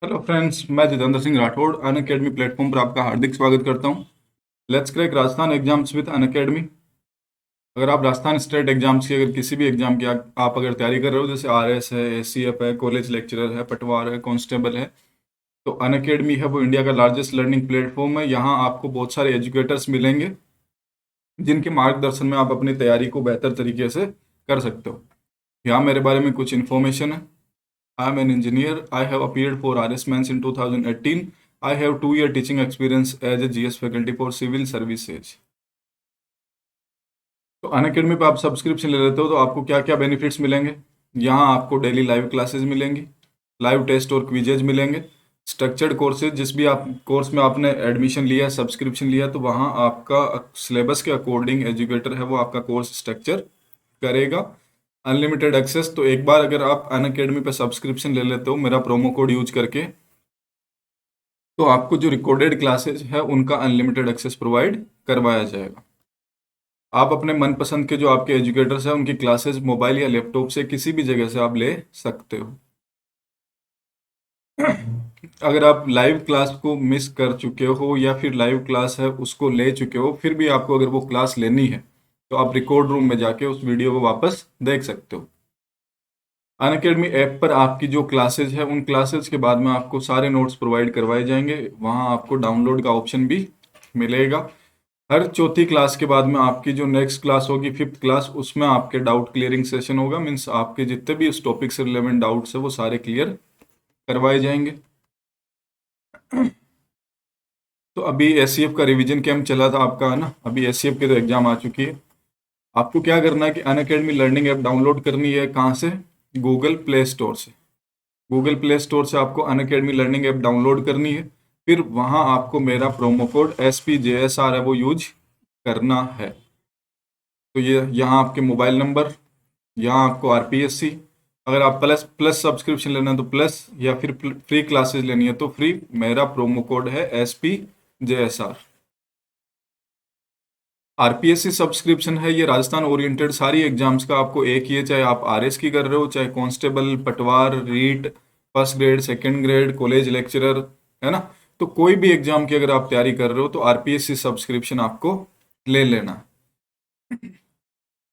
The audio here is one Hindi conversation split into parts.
हेलो फ्रेंड्स, मैं जितेंद्र सिंह राठौड़ अनअकैडमी प्लेटफॉर्म पर आपका हार्दिक स्वागत करता हूं। Let's crack Rajasthan exams with Unacademy. अगर आप राजस्थान स्टेट एग्जाम्स की अगर किसी भी एग्जाम की आप अगर तैयारी कर रहे हो, जैसे आरएस है, एसीएफ है, कॉलेज लेक्चरर है, पटवार है, कांस्टेबल है, तो अनअकैडमी है वो इंडिया का लार्जेस्ट लर्निंग प्लेटफॉर्म है। यहाँ आपको बहुत सारे एजुकेटर्स मिलेंगे जिनके मार्गदर्शन में आप अपनी तैयारी को बेहतर तरीके से कर सकते हो। यहाँ मेरे बारे में कुछ इन्फॉर्मेशन है। I am an engineer. I have appeared for RS Mans in 2018. I have 2 year teaching experience as a GS faculty for civil services. तो अनअकैडमी पे आप सब्सक्रिप्शन ले लेते हो तो आपको क्या क्या बेनिफिट्स मिलेंगे। यहाँ आपको डेली लाइव क्लासेस मिलेंगी, लाइव टेस्ट और क्विजेज मिलेंगे, स्ट्रक्चर्ड कोर्सेज। जिस भी आप कोर्स में आपने एडमिशन लिया, सब्सक्रिप्शन लिया, तो वहाँ आपका सिलेबस के अकॉर्डिंग एजुकेटर है वो आपका कोर्स स्ट्रक्चर करेगा। अनलिमिटेड एक्सेस, तो एक बार अगर आप अनअकैडमी पे सब्सक्रिप्शन ले लेते हो मेरा प्रोमो कोड यूज करके, तो आपको जो रिकॉर्डेड क्लासेज है उनका अनलिमिटेड एक्सेस प्रोवाइड करवाया जाएगा। आप अपने मनपसंद के जो आपके एजुकेटर्स हैं उनकी क्लासेस मोबाइल या लैपटॉप से किसी भी जगह से आप ले सकते हो। अगर आप लाइव क्लास को मिस कर चुके हो या फिर लाइव क्लास है उसको ले चुके हो, फिर भी आपको अगर वो क्लास लेनी है तो आप रिकॉर्ड रूम में जाके उस वीडियो को वापस देख सकते हो। अनअकैडमी ऐप पर आपकी जो क्लासेज है उन क्लासेज के बाद में आपको सारे नोट्स प्रोवाइड करवाए जाएंगे। वहाँ आपको डाउनलोड का ऑप्शन भी मिलेगा। हर चौथी क्लास के बाद में आपकी जो नेक्स्ट क्लास होगी, फिफ्थ क्लास, उसमें आपके डाउट क्लियरिंग सेशन होगा। मीन्स आपके जितने भी उस टॉपिक से रिलेवेंट डाउट्स है वो सारे क्लियर करवाए जाएंगे। तो अभी एससीएफ का रिवीजन कैंप चला था आपका, है ना। अभी एससीएफ की तो एग्जाम आ चुकी है। आपको क्या करना है कि अनअकैडमी लर्निंग ऐप डाउनलोड करनी है। कहाँ से? गूगल प्ले स्टोर से। गूगल प्ले स्टोर से आपको अनअकैडमी लर्निंग ऐप डाउनलोड करनी है। फिर वहाँ आपको मेरा प्रोमो कोड SPJSR है वो यूज करना है। तो ये यहाँ आपके मोबाइल नंबर, यहाँ आपको RPSC, अगर आप प्लस प्लस सब्सक्रिप्शन लेना है तो प्लस, या फिर फ्री क्लासेस लेनी है तो फ्री। मेरा प्रोमो कोड है SPJSR। RPSC सब्सक्रिप्शन है ये राजस्थान ओरिएंटेड सारी एग्जाम्स का आपको एक ही है, चाहे आप RS की कर रहे हो, चाहे कांस्टेबल, पटवार, REET, first grade, second grade, college lecturer, है ना। तो कोई भी एग्जाम की अगर आप तैयारी कर रहे हो तो RPSC सब्सक्रिप्शन आपको ले लेना।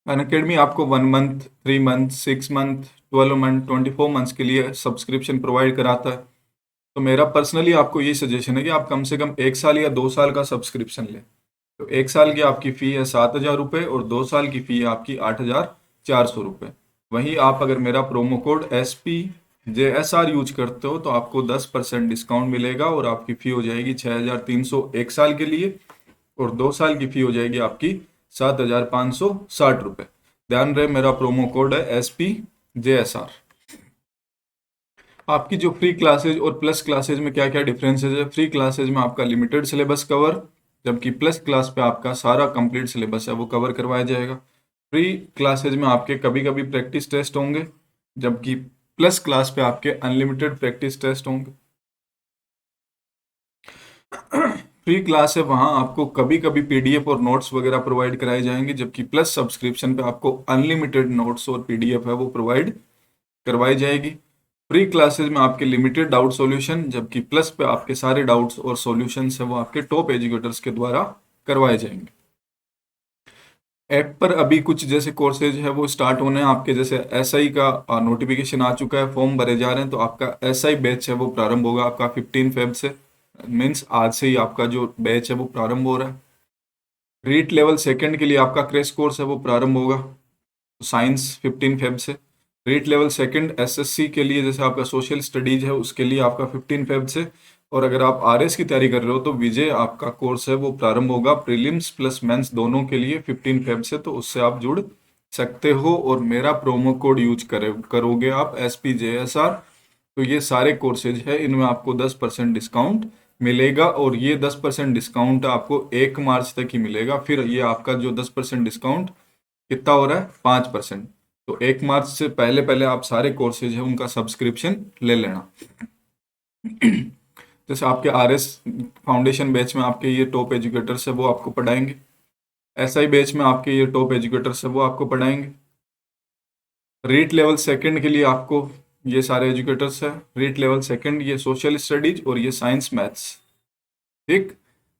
अनअकैडमी आपको 1 month, 3 month, 6 month, 12 month, 24 months के लिए सब्सक्रिप्शन प्रोवाइड कराता है। तो मेरा पर्सनली आपको ये सजेशन है कि आप कम से कम 1 साल या 2 साल का सब्सक्रिप्शन लें। तो 1 साल की आपकी फ़ी है 7,000 रुपये और 2 साल की फ़ी है आपकी 8,400 रुपये। वहीं आप अगर मेरा प्रोमो कोड SPJSR यूज करते हो तो आपको 10% डिस्काउंट मिलेगा और आपकी फ़ी हो जाएगी 6,300 1 साल के लिए, और 2 साल की फ़ी हो जाएगी आपकी 7,560 रुपये। ध्यान रहे, मेरा प्रोमो कोड है SPJSR। आपकी जो फ्री क्लासेज और प्लस क्लासेज में क्या क्या डिफरेंसेस है। फ्री क्लासेज में आपका लिमिटेड सिलेबस कवर, जबकि प्लस क्लास पे आपका सारा कंप्लीट सिलेबस है वो कवर करवाया जाएगा। फ्री क्लासेज में आपके कभी कभी प्रैक्टिस टेस्ट होंगे, जबकि प्लस क्लास पे आपके अनलिमिटेड प्रैक्टिस टेस्ट होंगे। फ्री क्लास है वहाँ आपको कभी कभी PDF और नोट्स वगैरह प्रोवाइड कराए जाएंगे, जबकि प्लस सब्सक्रिप्शन पे आपको अनलिमिटेड नोट्स और PDF है वो प्रोवाइड करवाई जाएगी। फ्री क्लासेस में आपके लिमिटेड डाउट सॉल्यूशन, जबकि प्लस पे आपके सारे डाउट्स और सॉल्यूशंस है वो आपके टॉप एजुकेटर्स के द्वारा करवाए जाएंगे। ऐप पर अभी कुछ जैसे कोर्सेज है वो स्टार्ट होने हैं आपके, जैसे SI का नोटिफिकेशन आ चुका है, फॉर्म भरे जा रहे हैं। तो आपका SI बैच है वो प्रारंभ होगा आपका 15 फेब से। मीन्स आज से ही आपका जो बैच है वो प्रारंभ हो रहा है। रीट लेवल सेकंड के लिए आपका क्रैश कोर्स है वो प्रारंभ होगा साइंस 15 फेब से। रीट लेवल सेकंड SSC के लिए जैसे आपका सोशल स्टडीज है उसके लिए आपका 15 फेब से। और अगर आप RS की तैयारी कर रहे हो तो विजय आपका कोर्स है वो प्रारंभ होगा प्रीलिम्स प्लस मेंस दोनों के लिए 15 फेब से। तो उससे आप जुड़ सकते हो और मेरा प्रोमो कोड यूज करोगे आप SPJSR। तो ये सारे कोर्सेज है, इनमें आपको 10% डिस्काउंट मिलेगा और ये 10% डिस्काउंट आपको 1 मार्च तक ही मिलेगा। फिर ये आपका जो 10% डिस्काउंट कितना हो रहा है? 5%। तो 1 मार्च से पहले पहले आप सारे कोर्सेज है उनका सब्सक्रिप्शन ले लेना। जैसे आपके RS फाउंडेशन बैच में आपके ये टॉप एजुकेटर्स है वो आपको पढ़ाएंगे। SI बैच में आपके ये टॉप एजुकेटर्स है वो आपको पढ़ाएंगे। रीट लेवल सेकंड के लिए आपको ये सारे एजुकेटर्स हैं। रीट लेवल सेकंड ये सोशल स्टडीज और ये साइंस मैथ्स। ठीक।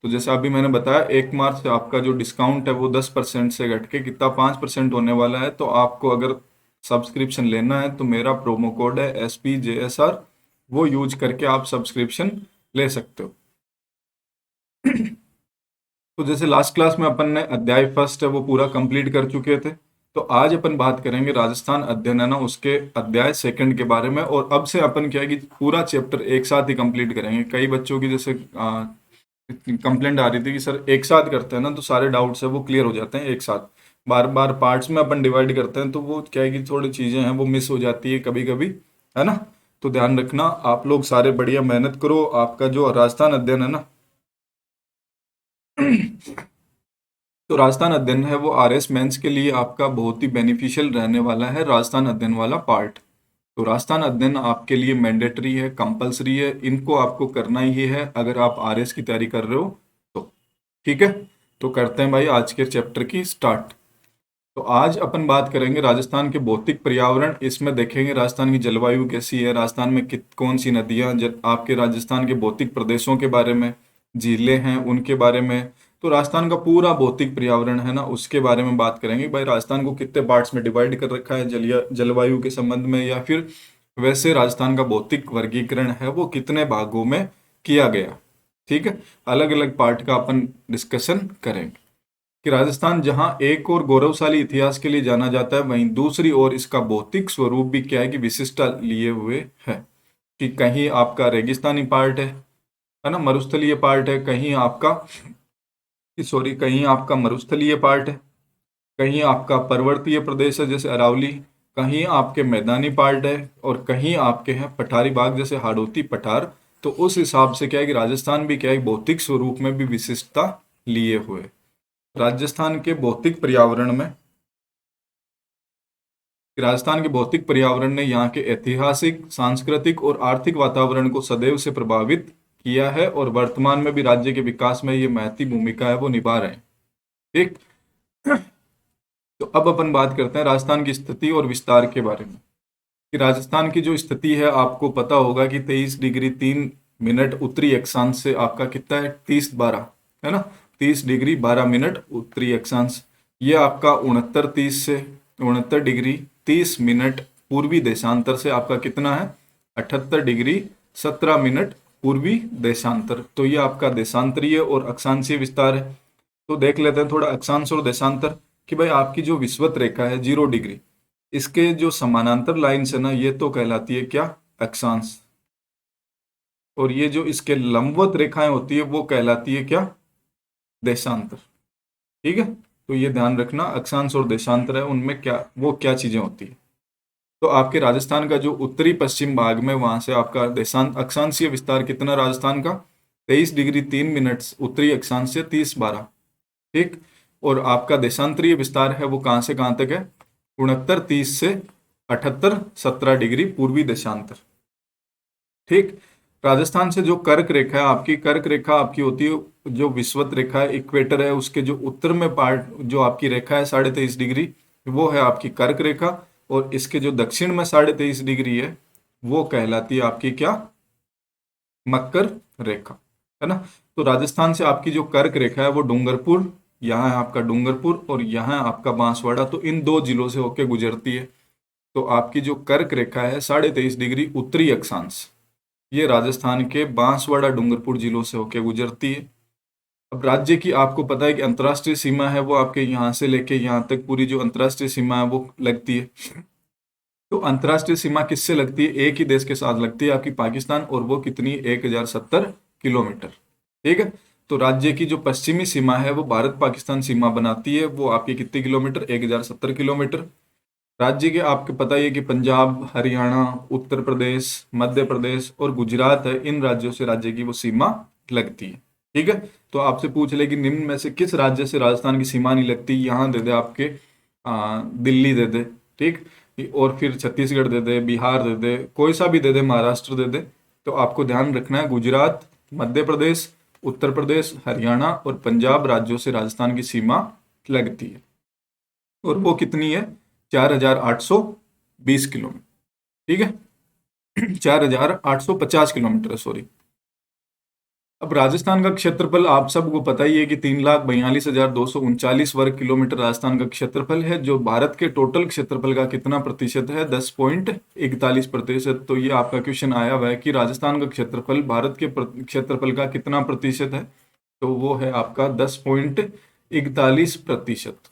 तो जैसे अभी मैंने बताया 1 मार्च से आपका जो डिस्काउंट है वो 10% से घट के कितना 5% होने वाला है। तो आपको अगर सब्सक्रिप्शन लेना है तो मेरा प्रोमो कोड है SPJSR, वो यूज करके आप सब्सक्रिप्शन ले सकते हो। तो जैसे लास्ट क्लास में अपन ने अध्याय फर्स्ट है वो पूरा कंप्लीट कर चुके थे। तो आज अपन बात करेंगे राजस्थान अध्ययन है ना उसके अध्याय सेकंड के बारे में। और अब से अपन क्या है कि पूरा चैप्टर एक साथ ही कंप्लीट करेंगे। कई बच्चों की जैसे कंप्लेंट आ रही थी कि सर एक साथ करते हैं ना तो सारे डाउट्स है वो क्लियर हो जाते हैं एक साथ। बार बार पार्ट्स में अपन डिवाइड करते हैं तो वो क्या है कि थोड़ी चीजें हैं वो मिस हो जाती है कभी कभी, है ना। तो ध्यान रखना, आप लोग सारे बढ़िया मेहनत करो। आपका जो राजस्थान अध्ययन है ना तो राजस्थान अध्ययन है वो RS मेंस के लिए आपका बहुत ही बेनिफिशियल रहने वाला है, राजस्थान अध्ययन वाला पार्ट। तो राजस्थान अध्ययन आपके लिए मैंडेटरी है, कंपलसरी है, इनको आपको करना ही है अगर आप RS की तैयारी कर रहे हो तो। ठीक है। तो करते हैं भाई आज के चैप्टर की स्टार्ट। तो आज अपन बात करेंगे राजस्थान के भौतिक पर्यावरण। इसमें देखेंगे राजस्थान की जलवायु कैसी है, राजस्थान में कौन सी नदियां, आपके राजस्थान के भौतिक प्रदेशों के बारे में, झीलें हैं उनके बारे में। तो राजस्थान का पूरा भौतिक पर्यावरण है ना उसके बारे में बात करेंगे। भाई राजस्थान को कितने पार्ट्स में डिवाइड कर रखा है जलवायु के संबंध में, या फिर वैसे राजस्थान का भौतिक वर्गीकरण है वो कितने भागों में किया गया। ठीक है। अलग अलग पार्ट का अपन डिस्कशन करेंगे कि राजस्थान जहां एक और गौरवशाली इतिहास के लिए जाना जाता है वहीं दूसरी ओर इसका भौतिक स्वरूप भी क्या है कि विशिष्टता लिए हुए है। कि कहीं आपका रेगिस्तानी पार्ट है ना, मरुस्थलीय पार्ट है, कहीं आपका सॉरी कहीं आपका मरुस्थलीय पार्ट है, कहीं आपका पर्वतीय प्रदेश है जैसे अरावली, कहीं आपके मैदानी पार्ट है, और कहीं आपके हैं पठारी भाग जैसे हाड़ौती पठार। तो उस हिसाब से क्या है कि राजस्थान भी क्या है भौतिक स्वरूप में भी विशिष्टता लिए हुए। राजस्थान के भौतिक पर्यावरण में राजस्थान के भौतिक पर्यावरण ने यहाँ के ऐतिहासिक, सांस्कृतिक और आर्थिक वातावरण को सदैव से प्रभावित किया है और वर्तमान में भी राज्य के विकास में ये महती भूमिका है वो निभा रहे हैं। ठीक। तो अब अपन बात करते हैं राजस्थान की स्थिति और विस्तार के बारे में। कि राजस्थान की जो स्थिति है आपको पता होगा कि 23 डिग्री 3 मिनट उत्तरी अक्षांश से आपका कितना है 30 12, है ना। 30 डिग्री 12 मिनट उत्तरी अक्षांश। ये आपका 69 डिग्री 30 मिनट पूर्वी देशांतर से आपका कितना है 78 डिग्री 17 मिनट पूर्वी देशांतर। तो ये आपका देशांतरीय और अक्षांशीय विस्तार है। तो देख लेते हैं थोड़ा अक्षांश और देशांतर कि भाई आपकी जो विषुवत रेखा है 0 डिग्री, इसके जो समानांतर लाइन्स है ना ये तो कहलाती है क्या अक्षांश, और ये जो इसके लंबवत रेखाएं होती है वो कहलाती है क्या देशांतर। ठीक है। तो ये ध्यान रखना अक्षांश और देशांतर है उनमें क्या वो क्या चीजें होती है। तो आपके राजस्थान का जो उत्तरी पश्चिम भाग में वहां से आपका देशांत अक्षांशीय विस्तार कितना राजस्थान का 23 डिग्री 3 मिनट उत्तरी अक्षांश से 30 12। ठीक। और आपका देशांतरीय विस्तार है वो कहां से कहां तक है 69 30 से 78 17 डिग्री पूर्वी देशांतर। ठीक। राजस्थान से जो कर्क रेखा है आपकी, कर्क रेखा आपकी होती है जो विषुवत रेखा है इक्वेटर है उसके जो उत्तर में पार्ट जो आपकी रेखा है 23.5 डिग्री वो है आपकी कर्क रेखा, और इसके जो दक्षिण में 23.5 डिग्री है वो कहलाती है आपकी क्या मकर रेखा, है ना। तो राजस्थान से आपकी जो कर्क रेखा है वो डूंगरपुर, यहाँ है आपका डूंगरपुर और यहाँ है आपका बांसवाड़ा, तो इन दो जिलों से होकर गुजरती है। तो आपकी जो कर्क रेखा है 23.5 डिग्री उत्तरी अक्षांश, ये राजस्थान के बांसवाड़ा डूंगरपुर जिलों से होकर गुजरती है। अब राज्य की आपको पता है कि अंतर्राष्ट्रीय सीमा है वो आपके यहाँ से लेके यहाँ तक पूरी जो अंतर्राष्ट्रीय सीमा है वो लगती है। तो अंतर्राष्ट्रीय सीमा किससे लगती है एक ही देश के साथ लगती है आपकी पाकिस्तान, और वो कितनी 1070 किलोमीटर। ठीक है। तो राज्य की जो पश्चिमी सीमा है वो भारत पाकिस्तान सीमा बनाती है, वो आपकी कितनी किलोमीटर 1070 किलोमीटर। राज्य के आपको पता ही है कि पंजाब, हरियाणा, उत्तर प्रदेश, मध्य प्रदेश और गुजरात है, इन राज्यों से राज्य की वो सीमा लगती है। ठीक है। तो आपसे पूछ ले कि निम्न में से किस राज्य से राजस्थान की सीमा नहीं लगती, यहाँ दे दे आपके दिल्ली दे दे, ठीक, और फिर छत्तीसगढ़ दे दे, बिहार दे दे, कोई सा भी दे दे, महाराष्ट्र दे दे। तो आपको ध्यान रखना है गुजरात, मध्य प्रदेश, उत्तर प्रदेश, हरियाणा और पंजाब राज्यों से राजस्थान की सीमा लगती है, और वो कितनी है 4820 किलोमीटर। ठीक है। 4,850 किलोमीटर है, सॉरी। अब राजस्थान का क्षेत्रफल आप सबको पता ही है कि 3,42,239 वर्ग किलोमीटर राजस्थान का क्षेत्रफल है, जो भारत के टोटल क्षेत्रफल का कितना प्रतिशत है, 10.41%। तो ये आपका क्वेश्चन आया हुआ है कि राजस्थान का क्षेत्रफल भारत के क्षेत्रफल का कितना प्रतिशत है, तो वो है आपका 10.41%।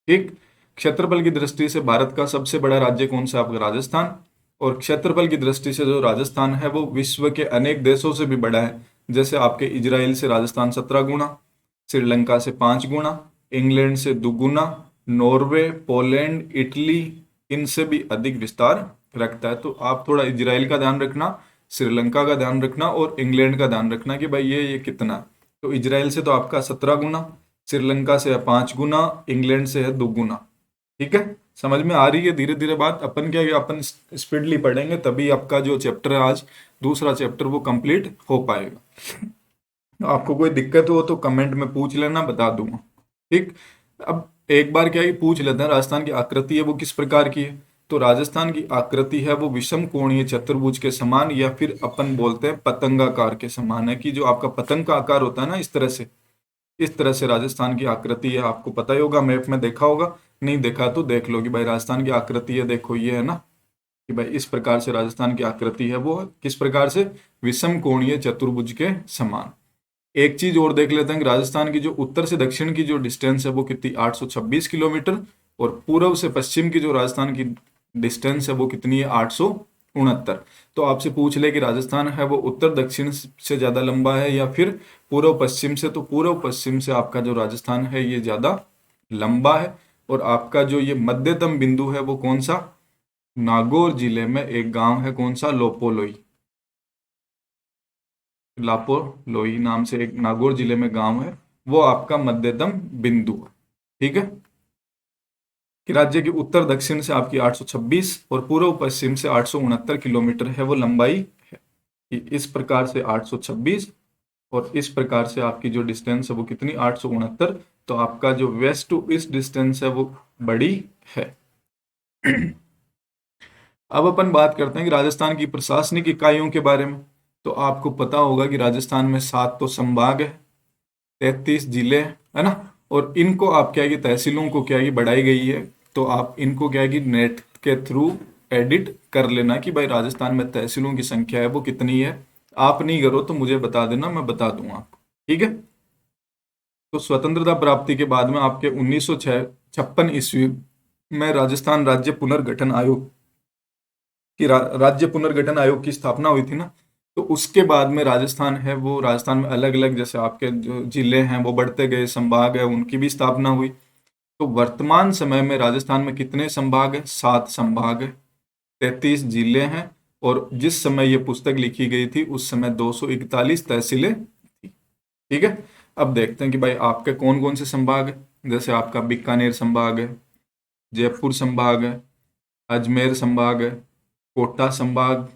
ठीक। क्षेत्रफल की दृष्टि से भारत का सबसे बड़ा राज्य कौन सा, आपका राजस्थान। और क्षेत्रफल की दृष्टि से जो राजस्थान है वो विश्व के अनेक देशों से भी बड़ा है। जैसे आपके इजराइल से राजस्थान 17 गुना, श्रीलंका से 5 गुना, इंग्लैंड से 2 गुना, नॉर्वे, पोलैंड, इटली, इनसे भी अधिक विस्तार रखता है। तो आप थोड़ा इजराइल का ध्यान रखना, श्रीलंका का ध्यान रखना और इंग्लैंड का ध्यान रखना कि भाई ये कितना है। तो इजराइल से तो आपका 17 गुना, श्रीलंका से है 5 गुना, इंग्लैंड से है 2 गुना। ठीक है, समझ में आ रही है धीरे धीरे बात। अपन क्या है, अपन स्पीडली पढ़ेंगे तभी आपका जो चैप्टर है आज, दूसरा चैप्टर, वो कंप्लीट हो पाएगा। आपको कोई दिक्कत हो तो कमेंट में पूछ लेना, बता दूंगा। ठीक। अब एक बार क्या है पूछ लेते हैं, राजस्थान की आकृति है वो किस प्रकार की है। तो राजस्थान की आकृति है वो विषम कोणीय चतुर्भुज के समान, या फिर अपन बोलते हैं पतंगाकार के समान है, कि जो आपका पतंग का आकार होता है ना, इस तरह से राजस्थान की आकृति है। आपको पता ही होगा, मैप में देखा होगा, नहीं देखा तो देख लो कि भाई राजस्थान की आकृति है, देखो ये है ना, कि भाई इस प्रकार से राजस्थान की आकृति है वो किस प्रकार से, विषम कोणीय चतुर्भुज के समान। एक चीज और देख लेते हैं कि राजस्थान की जो उत्तर से दक्षिण की जो डिस्टेंस है वो कितनी, 826 किलोमीटर। और पूर्व से पश्चिम की जो राजस्थान की डिस्टेंस है वो कितनी है, 869। तो आपसे पूछ ले कि राजस्थान है वो उत्तर दक्षिण से ज्यादा लंबा है या फिर पूर्व पश्चिम से, तो पूर्व पश्चिम से आपका जो राजस्थान है ये ज्यादा लंबा है। और आपका जो ये मध्यतम बिंदु है वो कौन सा, नागौर जिले में एक गांव है, कौन सा, लोपोलोई, लापोलोई नाम से एक नागौर जिले में गांव है, वो आपका मध्यतम बिंदु है। ठीक है, कि राज्य की उत्तर दक्षिण से आपकी 826 और पूर्व पश्चिम से 869 किलोमीटर है वो लंबाई है। कि इस प्रकार से 826 और इस प्रकार से आपकी जो डिस्टेंस है वो कितनी, 869। तो आपका जो वेस्ट टू ईस्ट डिस्टेंस है वो बड़ी है। अब अपन बात करते हैं कि राजस्थान की प्रशासनिक इकाइयों के बारे में। तो आपको पता होगा कि राजस्थान में 7 तो संभाग है, 33 जिले है ना। और इनको आप क्या है कि तहसीलों को क्या है कि बढ़ाई गई है। तो आप इनको क्या है कि नेट के थ्रू एडिट कर लेना कि भाई राजस्थान में तहसीलों की संख्या है वो कितनी है। आप नहीं करो तो मुझे बता देना, मैं बता दूंगा आपको। ठीक है। तो स्वतंत्रता प्राप्ति के बाद में आपके 1956 ईस्वी में राजस्थान राज्य पुनर्गठन आयोग की राज्य पुनर्गठन आयोग की स्थापना हुई थी ना। तो उसके बाद में राजस्थान है वो, राजस्थान में अलग अलग जैसे आपके जो जिले हैं वो बढ़ते गए, संभाग है उनकी भी स्थापना हुई। तो वर्तमान समय में राजस्थान में कितने संभाग है, 7 संभाग है, 33 जिले हैं। और जिस समय ये पुस्तक लिखी गई थी उस समय 241 तहसीलें थी। ठीक है। अब देखते हैं कि भाई आपके कौन कौन से संभाग है। जैसे आपका बीकानेर संभाग है, जयपुर संभाग है, अजमेर संभाग है, कोटा संभाग,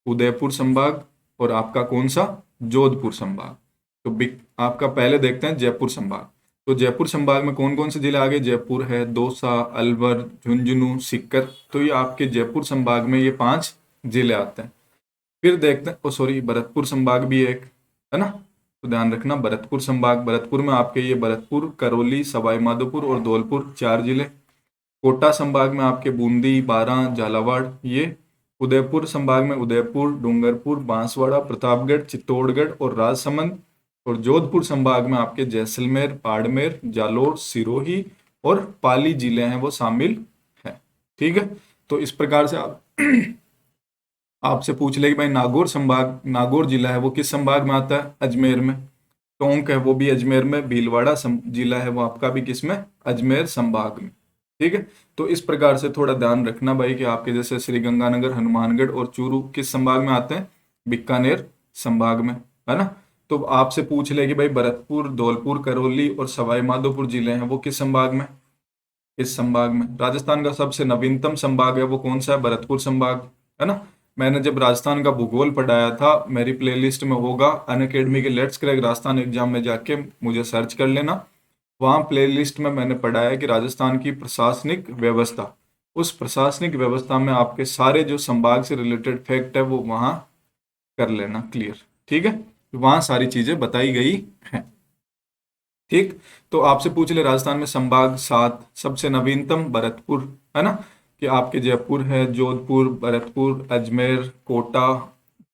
उदयपुर संभाग और आपका कौन सा, जोधपुर संभाग। तो आपका पहले देखते हैं जयपुर संभाग। तो जयपुर संभाग में कौन कौन से जिले आ गए, जयपुर है, दौसा, अलवर, झुंझुनू, सीकर। तो ये आपके जयपुर संभाग में ये 5 जिले आते हैं। फिर देखते हैं, ओ सॉरी, भरतपुर संभाग भी एक है ना। तो ध्यान रखना, भरतपुर संभाग, भरतपुर में आपके ये भरतपुर, करौली, सवाई माधोपुर और धौलपुर 4 जिले। कोटा संभाग में आपके बूंदी, बारां, झालावाड़ ये। उदयपुर संभाग में उदयपुर, डूंगरपुर, बांसवाड़ा, प्रतापगढ़, चित्तौड़गढ़ और राजसमंद। और जोधपुर संभाग में आपके जैसलमेर, बाड़मेर, जालोर, सिरोही और पाली जिले हैं वो शामिल है। ठीक है। तो इस प्रकार से आप आपसे पूछ ले कि भाई नागौर संभाग, नागौर जिला है वो किस संभाग में आता है, अजमेर में। टोंक है वो भी अजमेर में, भीलवाड़ा जिला है वो आपका भी किस में, अजमेर संभाग में। ठीक है। तो इस प्रकार से थोड़ा ध्यान रखना भाई कि आपके जैसे श्रीगंगानगर, हनुमानगढ़ और चूरू किस संभाग में आते हैं, बीकानेर संभाग में, है ना। तो आपसे पूछ ले कि भाई भरतपुर, धौलपुर, करौली और सवाई माधोपुर जिले हैं वो किस संभाग में, इस संभाग में। राजस्थान का सबसे नवीनतम संभाग है वो कौन सा है, भरतपुर संभाग, है ना। मैंने जब राजस्थान का भूगोल पढ़ाया था, मेरी प्लेलिस्ट में होगा, अनअकैडमी के लेट्स क्रैक राजस्थान एग्जाम में जाके मुझे सर्च कर लेना। वहाँ प्लेलिस्ट में मैंने पढ़ाया कि राजस्थान की प्रशासनिक व्यवस्था उस प्रशासनिक व्यवस्था में आपके सारे जो संभाग से रिलेटेड फैक्ट है वो वहां कर लेना क्लियर। ठीक है, वहां सारी चीजें बताई गई हैं। ठीक, तो आपसे पूछ ले राजस्थान में संभाग 7 सबसे नवीनतम भरतपुर, है ना, कि आपके जयपुर है, जोधपुर, भरतपुर, अजमेर, कोटा,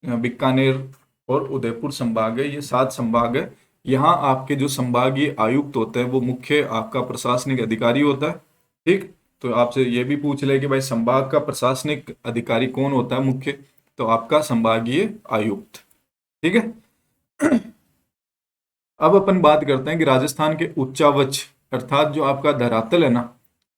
बीकानेर और उदयपुर संभाग है। ये 7 संभाग है। यहाँ आपके जो संभागीय आयुक्त होते हैं वो मुख्य आपका प्रशासनिक अधिकारी होता है। ठीक, तो आपसे ये भी पूछ ले कि भाई संभाग का प्रशासनिक अधिकारी कौन होता है मुख्य, तो आपका संभागीय आयुक्त। ठीक है, अब अपन बात करते हैं कि राजस्थान के उच्चावच अर्थात जो आपका धरातल है ना,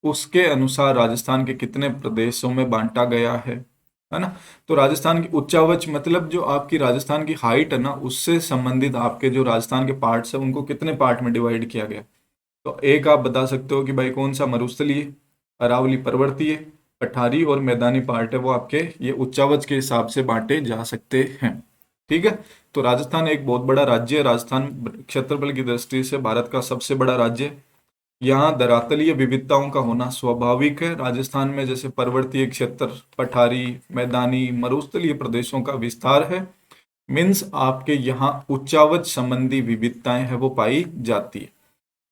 उसके अनुसार राजस्थान के कितने प्रदेशों में बांटा गया है ना। तो राजस्थान की उच्चावच मतलब जो आपकी राजस्थान की हाइट है ना, उससे संबंधित आपके जो राजस्थान के पार्ट्स है उनको कितने पार्ट में डिवाइड किया गया। तो एक आप बता सकते हो कि भाई कौन सा मरुस्थलीय, अरावली पर्वतीय, पठारी और मैदानी पार्ट है वो आपके ये उच्चावच के हिसाब से बांटे जा सकते हैं। ठीक है, तो राजस्थान एक बहुत बड़ा राज्य है। राजस्थान क्षेत्रफल की दृष्टि से भारत का सबसे बड़ा राज्य है। यहाँ धरातलीय विविधताओं का होना स्वाभाविक है। राजस्थान में जैसे पर्वतीय क्षेत्र, पठारी, मैदानी, मरुस्थलीय प्रदेशों का विस्तार है। मीन्स आपके यहाँ उच्चावच संबंधी विविधताएं है वो पाई जाती है।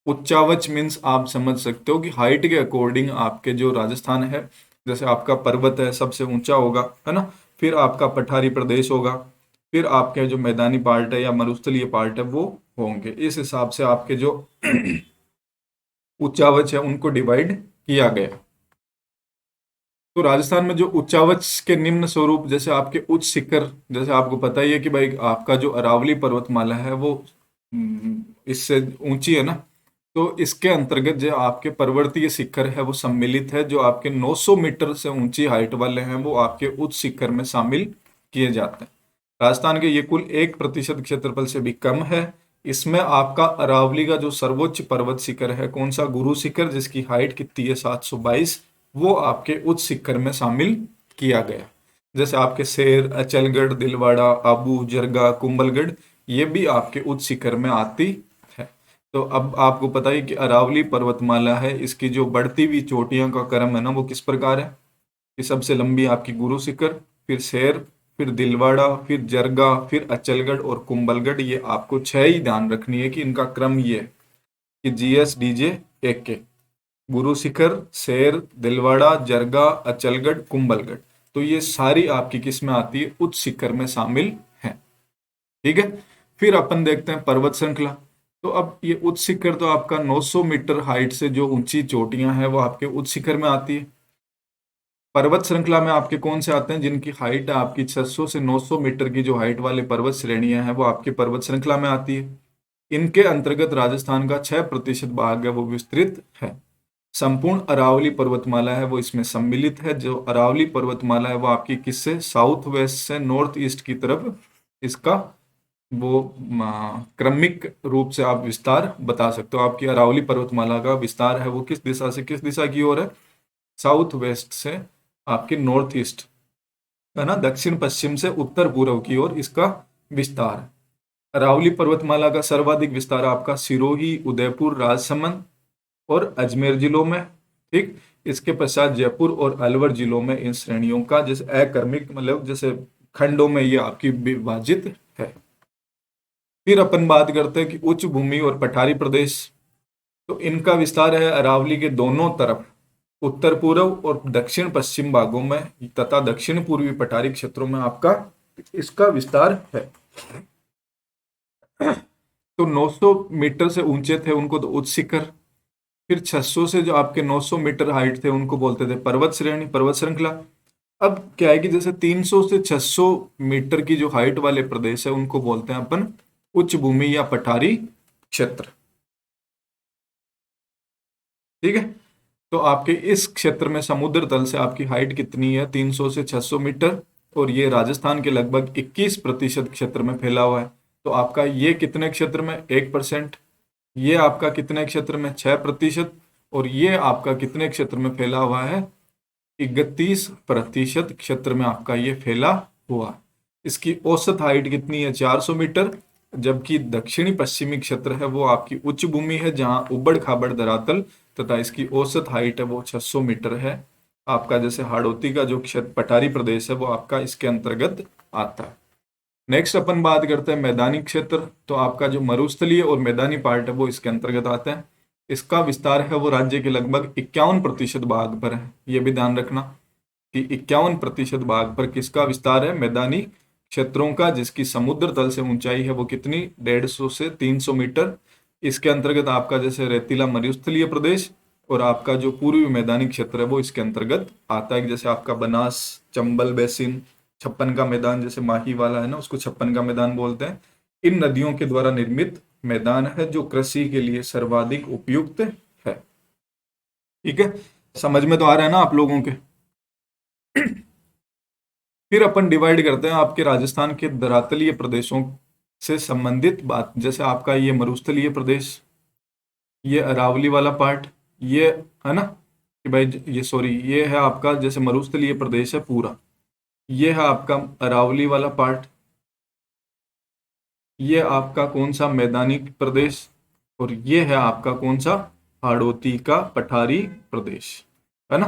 उच्चावच मीन्स आप समझ सकते हो कि हाइट के अकॉर्डिंग आपके जो राजस्थान है, जैसे आपका पर्वत है सबसे ऊंचा होगा, है ना, फिर आपका पठारी प्रदेश होगा, फिर आपके जो मैदानी पार्ट है या मरुस्थलीय पार्ट है वो होंगे। इस हिसाब से आपके जो उच्चावच है उनको डिवाइड किया गया। तो राजस्थान में जो उच्चावच के निम्न स्वरूप, जैसे आपके उच्च शिखर, जैसे आपको पता ही है कि भाई आपका जो अरावली पर्वतमाला है वो इससे ऊंची है ना, तो इसके अंतर्गत जो आपके पर्वतीय शिखर है वो सम्मिलित है। जो आपके 900 मीटर से ऊंची हाइट वाले हैं वो आपके उच्च शिखर में शामिल किए जाते हैं। राजस्थान के ये कुल 1% क्षेत्रफल से भी कम है। इसमें आपका अरावली का जो सर्वोच्च पर्वत शिखर है, कौन सा, गुरु शिखर, जिसकी हाइट कितनी है 722, वो आपके उच्च शिखर में शामिल किया गया। जैसे आपके शेर, अचलगढ़, दिलवाड़ा, आबू, जरगा, कुंभलगढ़, ये भी आपके उच्च शिखर में आती है। तो अब आपको पता है कि अरावली पर्वतमाला है, इसकी जो बढ़ती हुई चोटियों का क्रम है ना वो किस प्रकार है कि सबसे लंबी आपकी गुरु शिखर, फिर शेर, फिर दिलवाड़ा, फिर जरगा, फिर अचलगढ़ और कुंभलगढ़। ये आपको 6 ही ध्यान रखनी है कि इनका क्रम ये है कि GS, DJ, AK, Guru Shikhar, शेर, दिलवाड़ा, जरगा, अचलगढ़, कुंभलगढ़। तो ये सारी आपकी किस में आती है, उच्च शिखर में शामिल है। ठीक है, फिर अपन देखते हैं पर्वत श्रृंखला। तो अब ये उच्च शिखर तो आपका 900 मीटर हाइट से जो ऊंची चोटियां हैं वो आपके उच्च शिखर में आती है। पर्वत श्रृंखला में आपके कौन से आते हैं, जिनकी हाइट है आपकी 600 से 900 मीटर की जो हाइट वाले पर्वत श्रेणियां हैं वो आपकी पर्वत श्रृंखला में आती है। इनके अंतर्गत राजस्थान का 6% भाग है वो विस्तृत है। संपूर्ण अरावली पर्वतमाला है वो इसमें सम्मिलित है। जो अरावली पर्वतमाला है वो आपकी किससे, साउथ वेस्ट से नॉर्थ ईस्ट की तरफ इसका वो क्रमिक रूप से आप विस्तार बता सकते हो। आपकी अरावली पर्वतमाला का विस्तार है वो किस दिशा से किस दिशा की ओर है, साउथ वेस्ट से आपके नॉर्थ ईस्ट, है ना, दक्षिण पश्चिम से उत्तर पूर्व की ओर इसका विस्तार है। अरावली पर्वतमाला का सर्वाधिक विस्तार आपका सिरोही, उदयपुर, राजसमंद और अजमेर जिलों में। ठीक, इसके पश्चात जयपुर और अलवर जिलों में इन श्रेणियों का जैसे अक्रमिक मतलब जैसे खंडों में ये आपकी विभाजित है। फिर अपन बात करते हैं कि उच्च भूमि और पठारी प्रदेश। तो इनका विस्तार है अरावली के दोनों तरफ, उत्तर पूर्व और दक्षिण पश्चिम भागों में तथा दक्षिण पूर्वी पठारी क्षेत्रों में आपका इसका विस्तार है। तो 900 मीटर से ऊंचे थे उनको तो उच्च शिखर, फिर 600 से जो आपके 900 मीटर हाइट थे उनको बोलते थे पर्वत श्रेणी, पर्वत श्रृंखला। अब क्या है कि जैसे 300 से 600 मीटर की जो हाइट वाले प्रदेश है उनको बोलते हैं अपन उच्च भूमि या पठारी क्षेत्र। ठीक है, तो आपके इस क्षेत्र में समुद्र तल से आपकी हाइट कितनी है, 300 से 600 मीटर, और ये राजस्थान के लगभग 21% क्षेत्र में फैला हुआ है। तो आपका ये कितने क्षेत्र में, 1%, ये आपका कितने क्षेत्र में, 6%, और ये आपका कितने क्षेत्र में फैला हुआ है, 31% क्षेत्र में आपका ये फैला हुआ। इसकी औसत हाइट कितनी है, 400 मीटर, जबकि दक्षिणी पश्चिमी क्षेत्र है वो आपकी उच्च भूमि है जहां उबड़ खाबड़ धरातल तथा इसकी औसत हाइट है वो 600 मीटर है। आपका जैसे हाड़ौती का जो क्षेत्र पठारी प्रदेश है वो आपका इसके अंतर्गत आता है। नेक्स्ट अपन बात करते हैं मैदानी क्षेत्र। तो आपका जो मरुस्थलीय और मैदानी पार्ट है वो इसके अंतर्गत आते हैं। इसका विस्तार है वो राज्य के लगभग 51% भाग पर है। ये भी ध्यान रखना कि 51% भाग पर किसका विस्तार है, मैदानी क्षेत्रों का, जिसकी समुद्र तल से ऊंचाई है वो कितनी, 150 से 300 मीटर। इसके अंतर्गत आपका जैसे रेतीला मरुस्थलीय प्रदेश और आपका जो पूर्वी मैदानी क्षेत्र है वो इसके अंतर्गत आता है। जैसे आपका बनास, चंबल बेसिन, छप्पन का मैदान, जैसे माही वाला है ना उसको छप्पन का मैदान बोलते हैं। इन नदियों के द्वारा निर्मित मैदान है जो कृषि के लिए सर्वाधिक उपयुक्त है। ठीक है, समझ में तो आ रहा है ना आप लोगों के। फिर अपन डिवाइड करते हैं आपके राजस्थान के धरातलीय प्रदेशों से संबंधित बात। जैसे आपका ये मरुस्थलीय प्रदेश, ये अरावली वाला पार्ट, ये है ना कि भाई ये सॉरी ये है आपका जैसे मरुस्थलीय प्रदेश है पूरा, ये है आपका अरावली वाला पार्ट, ये आपका कौन सा मैदानी प्रदेश, और ये है आपका कौन सा हाड़ौती का पठारी प्रदेश, है ना।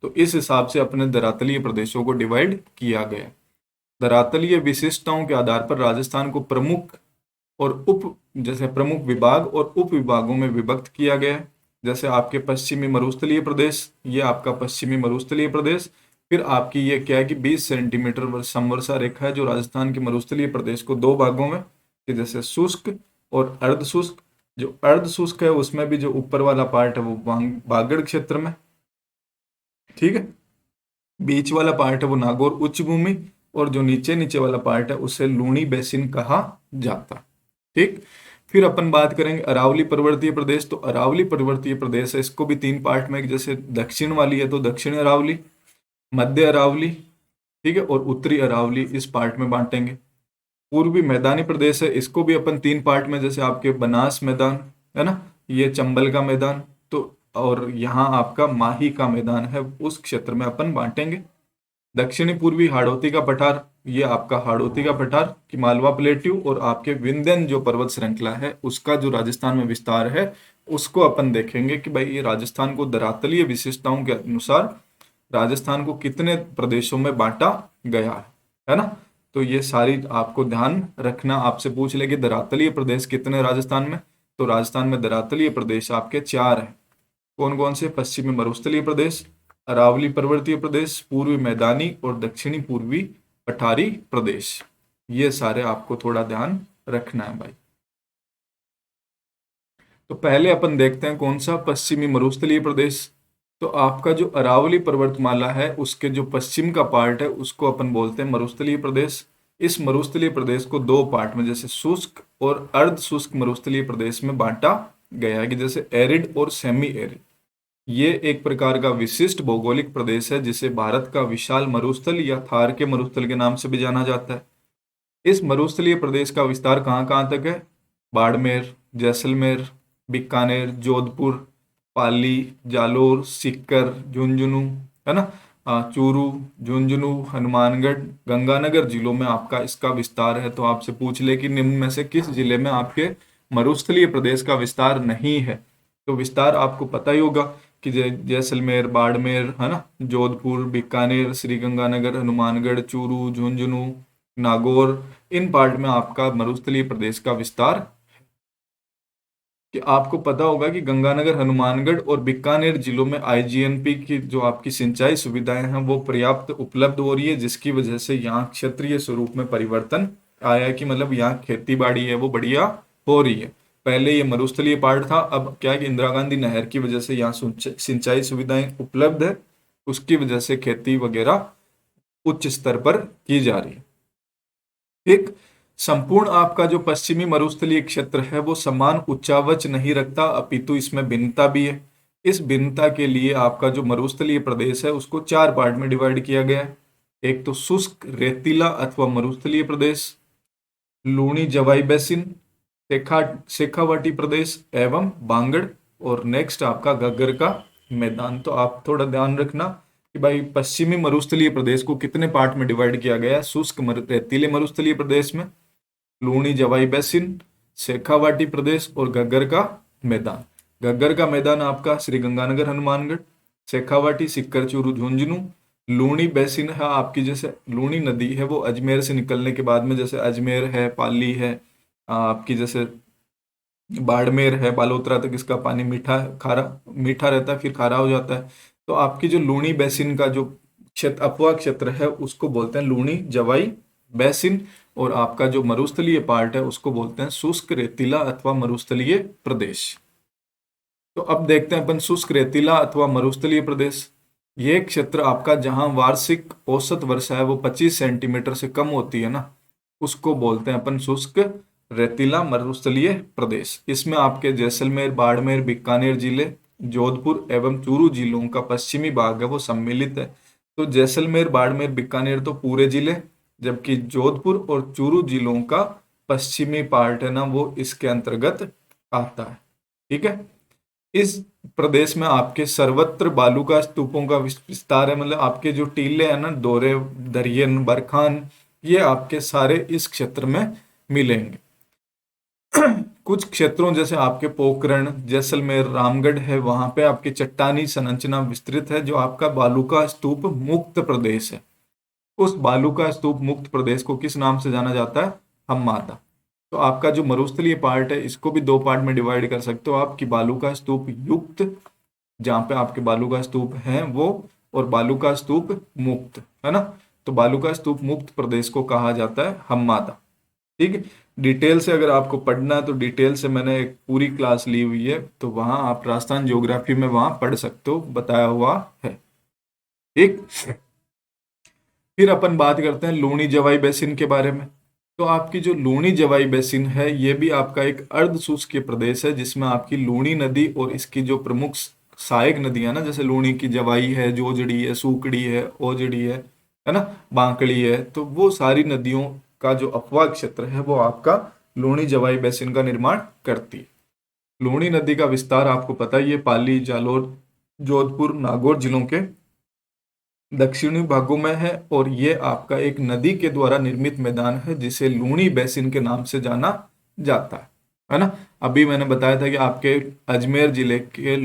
तो इस हिसाब से अपने धरातलीय प्रदेशों को डिवाइड किया गया। धरातलीय विशिष्टताओं के आधार पर राजस्थान को प्रमुख और उप जैसे प्रमुख विभाग और उप विभागों में विभक्त किया गया है। जैसे आपके पश्चिमी मरुस्थलीय प्रदेश, ये आपका पश्चिमी मरुस्थलीय प्रदेश। फिर आपकी ये क्या है कि 20 सेंटीमीटर समवर्षा रेखा है जो राजस्थान के मरुस्थलीय प्रदेश को दो भागों में, कि जैसे शुष्क और अर्ध शुष्क। जो अर्ध शुष्क है उसमें भी जो ऊपर वाला पार्ट है वो बागड़ क्षेत्र में, ठीक है। बीच वाला पार्ट है वो नागौर उच्च भूमि, और जो नीचे नीचे वाला पार्ट है उसे लूणी बेसिन कहा जाता। ठीक। फिर अपन बात करेंगे अरावली पर्वतीय प्रदेश। तो अरावली पर्वतीय प्रदेश है, इसको भी तीन पार्ट में, जैसे दक्षिण वाली है तो दक्षिण अरावली, मध्य अरावली, ठीक है, और उत्तरी अरावली, इस पार्ट में बांटेंगे। पूर्वी मैदानी प्रदेश है, इसको भी अपन तीन पार्ट में, जैसे आपके बनास मैदान है ना, ये चंबल का मैदान, तो और यहाँ आपका माही का मैदान है, उस क्षेत्र में अपन बांटेंगे। दक्षिणी पूर्वी हाड़ौती का पठार, ये आपका हाड़ौती का पठार की मालवा प्लेट्यू और आपके विंध्यन जो पर्वत श्रृंखला है उसका जो राजस्थान में विस्तार है उसको अपन देखेंगे कि भाई ये राजस्थान को धरातलीय विशेषताओं के अनुसार राजस्थान को कितने प्रदेशों में बांटा गया है ना। तो ये सारी आपको ध्यान रखना, आपसे पूछ ले कि धरातलीय प्रदेश कितने राजस्थान में। तो राजस्थान में धरातलीय प्रदेश आपके 4 हैं। कौन कौन से, पश्चिमी मरुस्थलीय प्रदेश, अरावली पर्वतीय प्रदेश, पूर्वी मैदानी और दक्षिणी पूर्वी पठारी प्रदेश। ये सारे आपको थोड़ा ध्यान रखना है भाई। तो पहले अपन देखते हैं कौन सा, पश्चिमी मरुस्थलीय प्रदेश। तो आपका जो अरावली पर्वतमाला है उसके जो पश्चिम का पार्ट है उसको अपन बोलते हैं मरुस्थलीय प्रदेश। इस मरुस्थलीय प्रदेश को दो पार्ट में, जैसे शुष्क और अर्ध शुष्क मरुस्थलीय प्रदेश में बांटा गया है, कि जैसे एरिड और सेमी एरिड। ये एक प्रकार का विशिष्ट भौगोलिक प्रदेश है जिसे भारत का विशाल मरुस्थल या थार के मरुस्थल के नाम से भी जाना जाता है। इस मरुस्थलीय प्रदेश का विस्तार कहाँ कहाँ तक है, बाड़मेर, जैसलमेर, बीकानेर, जोधपुर, पाली, जालोर, सीकर, झुंझुनू, है ना, चूरू, झुंझुनू, हनुमानगढ़, गंगानगर जिलों में आपका इसका विस्तार है। तो आपसे पूछ ले कि निम्न में से किस जिले में आपके मरुस्थलीय प्रदेश का विस्तार नहीं है। तो विस्तार आपको पता ही होगा कि जैसलमेर, बाड़मेर, है ना, जोधपुर, बीकानेर, श्रीगंगानगर, हनुमानगढ़, चूरू, झुंझुनू, नागौर, इन पार्ट में आपका मरुस्थलीय प्रदेश का विस्तार। कि आपको पता होगा कि गंगानगर, हनुमानगढ़ और बीकानेर जिलों में आईजीएनपी की जो आपकी सिंचाई सुविधाएं हैं वो पर्याप्त उपलब्ध हो रही है, जिसकी वजह से यहाँ क्षेत्रीय स्वरूप में परिवर्तन आया है, कि मतलब यहाँ खेती बाड़ी है वो बढ़िया हो रही है। पहले ये मरुस्थलीय पार्ट था, अब क्या है कि इंदिरा गांधी नहर की वजह से यहाँ सिंचाई सुविधाएं उपलब्ध है, उसकी वजह से खेती वगैरह उच्च स्तर पर की जा रही है। एक संपूर्ण आपका जो पश्चिमी मरुस्थलीय क्षेत्र है वो समान उच्चावच नहीं रखता, अपितु इसमें भिन्नता भी है। इस भिन्नता के लिए आपका जो मरुस्थलीय प्रदेश है उसको 4 पार्ट में डिवाइड किया गया है। एक तो शुष्क रेतीला अथवा मरुस्थलीय प्रदेश, लूणी जवाई बेसिन, शेखावाटी प्रदेश एवं बांगड़, और नेक्स्ट आपका घग्गर का मैदान। तो आप थोड़ा ध्यान रखना कि भाई पश्चिमी मरुस्थलीय प्रदेश को कितने पार्ट में डिवाइड किया गया है, शुष्क रेतीले मरुस्थलीय प्रदेश में, लूणी जवाई बेसिन, शेखावाटी प्रदेश और घग्गर का मैदान। घग्गर का मैदान आपका श्री गंगानगर, हनुमानगढ़, शेखावाटी, सिक्कर, चूरू, झुंझुनू। लूणी बेसिन है आपकी, जैसे लूणी नदी है वो अजमेर से निकलने के बाद में, जैसे अजमेर है, पाली है, आपकी जैसे बाड़मेर है, बालोतरा तक इसका पानी मीठा खारा मीठा रहता है, फिर खारा हो जाता है। तो आपकी जो लूणी बेसिन का जो क्षेत्र, अपवा क्षेत्र है, उसको बोलते हैं लूणी जवाई बेसिन। और आपका जो मरुस्थलीय पार्ट है उसको बोलते हैं शुष्क रेतीला अथवा मरुस्थलीय प्रदेश। तो अब देखते हैं अपन शुष्क रेतीला अथवा मरुस्थलीय प्रदेश। ये क्षेत्र आपका जहां वार्षिक औसत वर्षा है वो 25 सेंटीमीटर से कम होती है ना, उसको बोलते हैं अपन शुष्क रेतीला मरुस्थलीय प्रदेश। इसमें आपके जैसलमेर, बाड़मेर, बीकानेर जिले, जोधपुर एवं चूरू जिलों का पश्चिमी भाग है वो सम्मिलित है। तो जैसलमेर, बाड़मेर, बीकानेर तो पूरे जिले, जबकि जोधपुर और चूरू जिलों का पश्चिमी पार्ट है ना वो इसके अंतर्गत आता है। ठीक है। इस प्रदेश में आपके सर्वत्र बालू का स्तूपों का विस्तार है, मतलब आपके जो टीले हैं ना, दोरे, दरियन, बरखान, ये आपके सारे इस क्षेत्र में मिलेंगे। कुछ क्षेत्रों जैसे आपके पोखरण, जैसलमेर, रामगढ़ है, वहां पे आपकी चट्टानी संरचना विस्तृत है, जो आपका बालू का स्तूप मुक्त प्रदेश है। उस बालू का स्तूप मुक्त प्रदेश को किस नाम से जाना जाता है? हम्मादा। तो आपका जो मरुस्थलीय पार्ट है इसको भी दो पार्ट में डिवाइड कर सकते हो आप, कि बालू का स्तूप युक्त, जहाँ पे आपके बालू का स्तूप है वो, और बालू का स्तूप मुक्त, है ना। तो बालू का स्तूप मुक्त प्रदेश को कहा जाता है हम्मादा। ठीक है। डिटेल से अगर आपको पढ़ना है तो डिटेल से मैंने एक पूरी क्लास ली हुई है, तो वहां आप राजस्थान ज्योग्राफी में वहां पढ़ सकते हो, बताया हुआ है। ठीक। फिर अपन बात करते हैं लूणी जवाई बेसिन के बारे में। तो आपकी जो लूणी जवाई बेसिन है ये भी आपका एक अर्ध शुष्क प्रदेश है, जिसमें आपकी लूणी नदी और इसकी जो प्रमुख सहायक नदियां ना, जैसे लूणी की जवाई है, जोजड़ी है, सूकड़ी है, ओजड़ी है ना, बांकड़ी है, तो वो सारी नदियों का जो अपवाह क्षेत्र है वो आपका लूणी जवाई बेसिन का निर्माण करती है। लूणी नदी का विस्तार आपको पता ही है, पाली, जालोर, जोधपुर, नागौर जिलों के दक्षिणी भागों में है, और ये आपका एक नदी के द्वारा निर्मित मैदान है जिसे लूणी बेसिन के नाम से जाना जाता है ना। अभी मैंने बताया था कि आपके अजमेर जिले के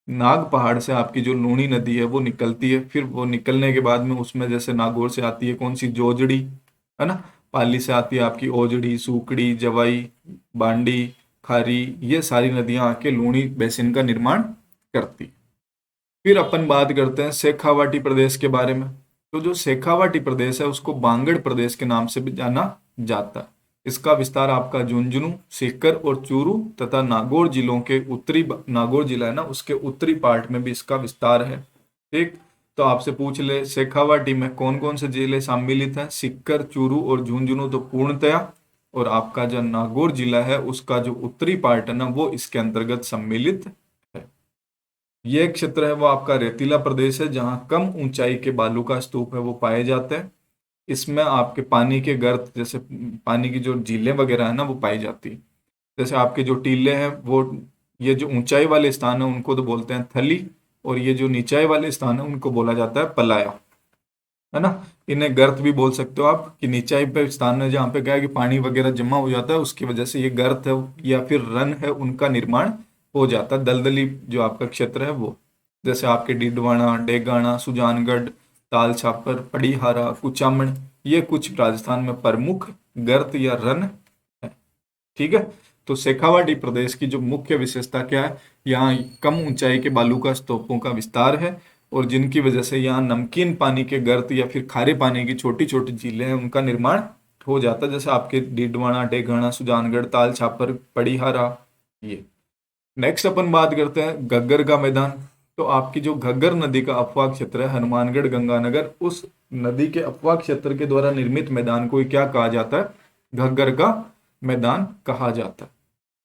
नाग पहाड़ से आपकी जो लूणी नदी है वो निकलती है, फिर वो निकलने के बाद में उसमें जैसे नागौर से आती है कौन सी, जोजड़ी, है ना, पाली से आती है आपकी ओजड़ी, सूकड़ी, जवाई, बांडी, खारी, ये सारी नदियां आके लूणी बेसिन का निर्माण करती। फिर अपन बात करते हैं शेखावाटी प्रदेश के बारे में। तो जो शेखावाटी प्रदेश है उसको बांगड़ प्रदेश के नाम से भी जाना जाता है। इसका विस्तार आपका झुंझुनू, सीकर और चूरू तथा नागौर जिलों के उत्तरी, नागौर जिला है ना उसके उत्तरी पार्ट में भी इसका विस्तार है। ठीक। तो आपसे पूछ ले शेखावाटी में कौन कौन से जिले सम्मिलित हैं? सीकर, चूरू और झुंझुनू तो पूर्णतया, और आपका जो नागौर जिला है उसका जो उत्तरी पार्ट है ना वो इसके अंतर्गत सम्मिलित है। ये क्षेत्र है वो आपका रेतीला प्रदेश है, जहाँ कम ऊंचाई के बालू का स्तूप है वो पाए जाते हैं। इसमें आपके पानी के गर्त, जैसे पानी की जो झीलें वगैरह है ना वो पाई जाती है। जैसे आपके जो टीले हैं वो, ये जो ऊंचाई वाले स्थान है उनको तो बोलते हैं थली, और ये जो नीचाई वाले स्थान है उनको बोला जाता है पलाया, है ना। इन्हें गर्त भी बोल सकते हो आप, कि नीचाई पे स्थान है जहाँ पे क्या है कि पानी वगैरह जमा हो जाता है, उसकी वजह से ये गर्त है या फिर रन है उनका निर्माण हो जाता है, दलदली जो आपका क्षेत्र है वो। जैसे आपके डीडवाना, डेगाना, सुजानगढ़, ताल छापर, पड़ीहारा, कुचामन, ये कुछ राजस्थान में प्रमुख गर्त या रन है। ठीक है। तो शेखावाटी प्रदेश की जो मुख्य विशेषता क्या है? यहाँ कम ऊंचाई के बालू का स्तूपों का विस्तार है, और जिनकी वजह से यहाँ नमकीन पानी के गर्त या फिर खारे पानी की छोटी छोटी झीलें हैं उनका निर्माण हो जाता है, जैसे आपके डीडवाना, डेगाना, सुजानगढ़, ताल छापर, पड़ीहारा, ये। नेक्स्ट अपन बात करते हैं घग्गर का मैदान। तो आपकी जो घग्गर नदी का अपवाह क्षेत्र है, हनुमानगढ़, गंगानगर, उस नदी के अपवाह क्षेत्र के द्वारा निर्मित मैदान को क्या कहा जाता है? घग्गर का मैदान कहा जाता है।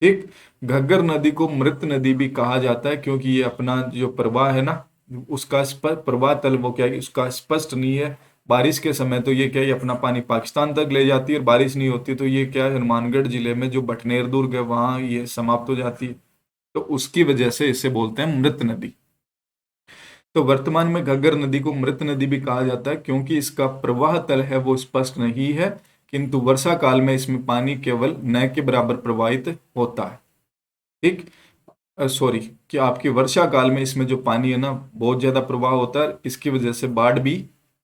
ठीक। घग्गर नदी को मृत नदी भी कहा जाता है, क्योंकि ये अपना जो प्रवाह है ना उसका प्रवाह तल वो क्या है कि उसका स्पष्ट नहीं है। बारिश के समय तो ये क्या है अपना पानी पाकिस्तान तक ले जाती है, और बारिश नहीं होती तो ये क्या है हनुमानगढ़ जिले में जो बटनेर दुर्ग है वहां ये समाप्त हो जाती है, तो उसकी वजह से इसे बोलते हैं मृत नदी। तो वर्तमान में घग्गर नदी को मृत नदी भी कहा जाता है, क्योंकि इसका प्रवाह तल है वो स्पष्ट नहीं है, किंतु वर्षा काल में इसमें पानी केवल न के बराबर प्रवाहित होता है। ठीक। सॉरी, कि आपकी वर्षा काल में इसमें जो पानी है ना बहुत ज्यादा प्रवाह होता है, इसकी वजह से बाढ़ भी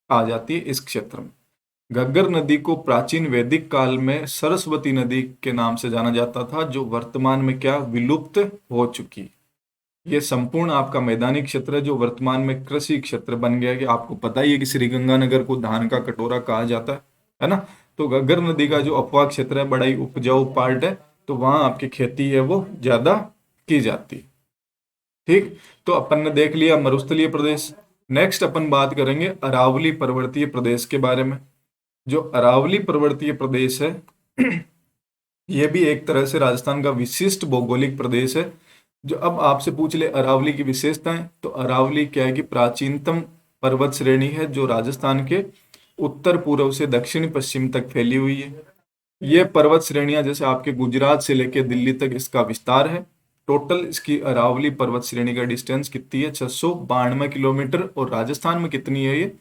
आ जाती है इस क्षेत्र में। घग्गर नदी को प्राचीन वैदिक काल में सरस्वती नदी के नाम से जाना जाता था, जो वर्तमान में क्या विलुप्त हो चुकी। ये संपूर्ण आपका मैदानी क्षेत्र है जो वर्तमान में कृषि क्षेत्र बन गया है। कि आपको पता ही है कि श्रीगंगानगर को धान का कटोरा कहा जाता है ना। तो घग्गर नदी का जो अपवाह क्षेत्र है, बड़ा ही उपजाऊ पार्ट है, तो वहां आपकी खेती है वो ज्यादा की जाती है। ठीक, तो अपन ने देख लिया मरुस्थलीय प्रदेश। नेक्स्ट अपन बात करेंगे अरावली पर्वतीय प्रदेश के बारे में। जो अरावली पर्वतीय प्रदेश है यह भी एक तरह से राजस्थान का विशिष्ट भौगोलिक प्रदेश है। जो अब आपसे पूछ ले अरावली की विशेषताएं, तो अरावली क्या है कि प्राचीनतम पर्वत श्रेणी है जो राजस्थान के उत्तर पूर्व से दक्षिण पश्चिम तक फैली हुई है। ये पर्वत श्रेणियां जैसे आपके गुजरात से लेकर दिल्ली तक इसका विस्तार है। टोटल इसकी अरावली पर्वत श्रेणी का डिस्टेंस कितनी है, 692 किलोमीटर। और राजस्थान में कितनी है ये,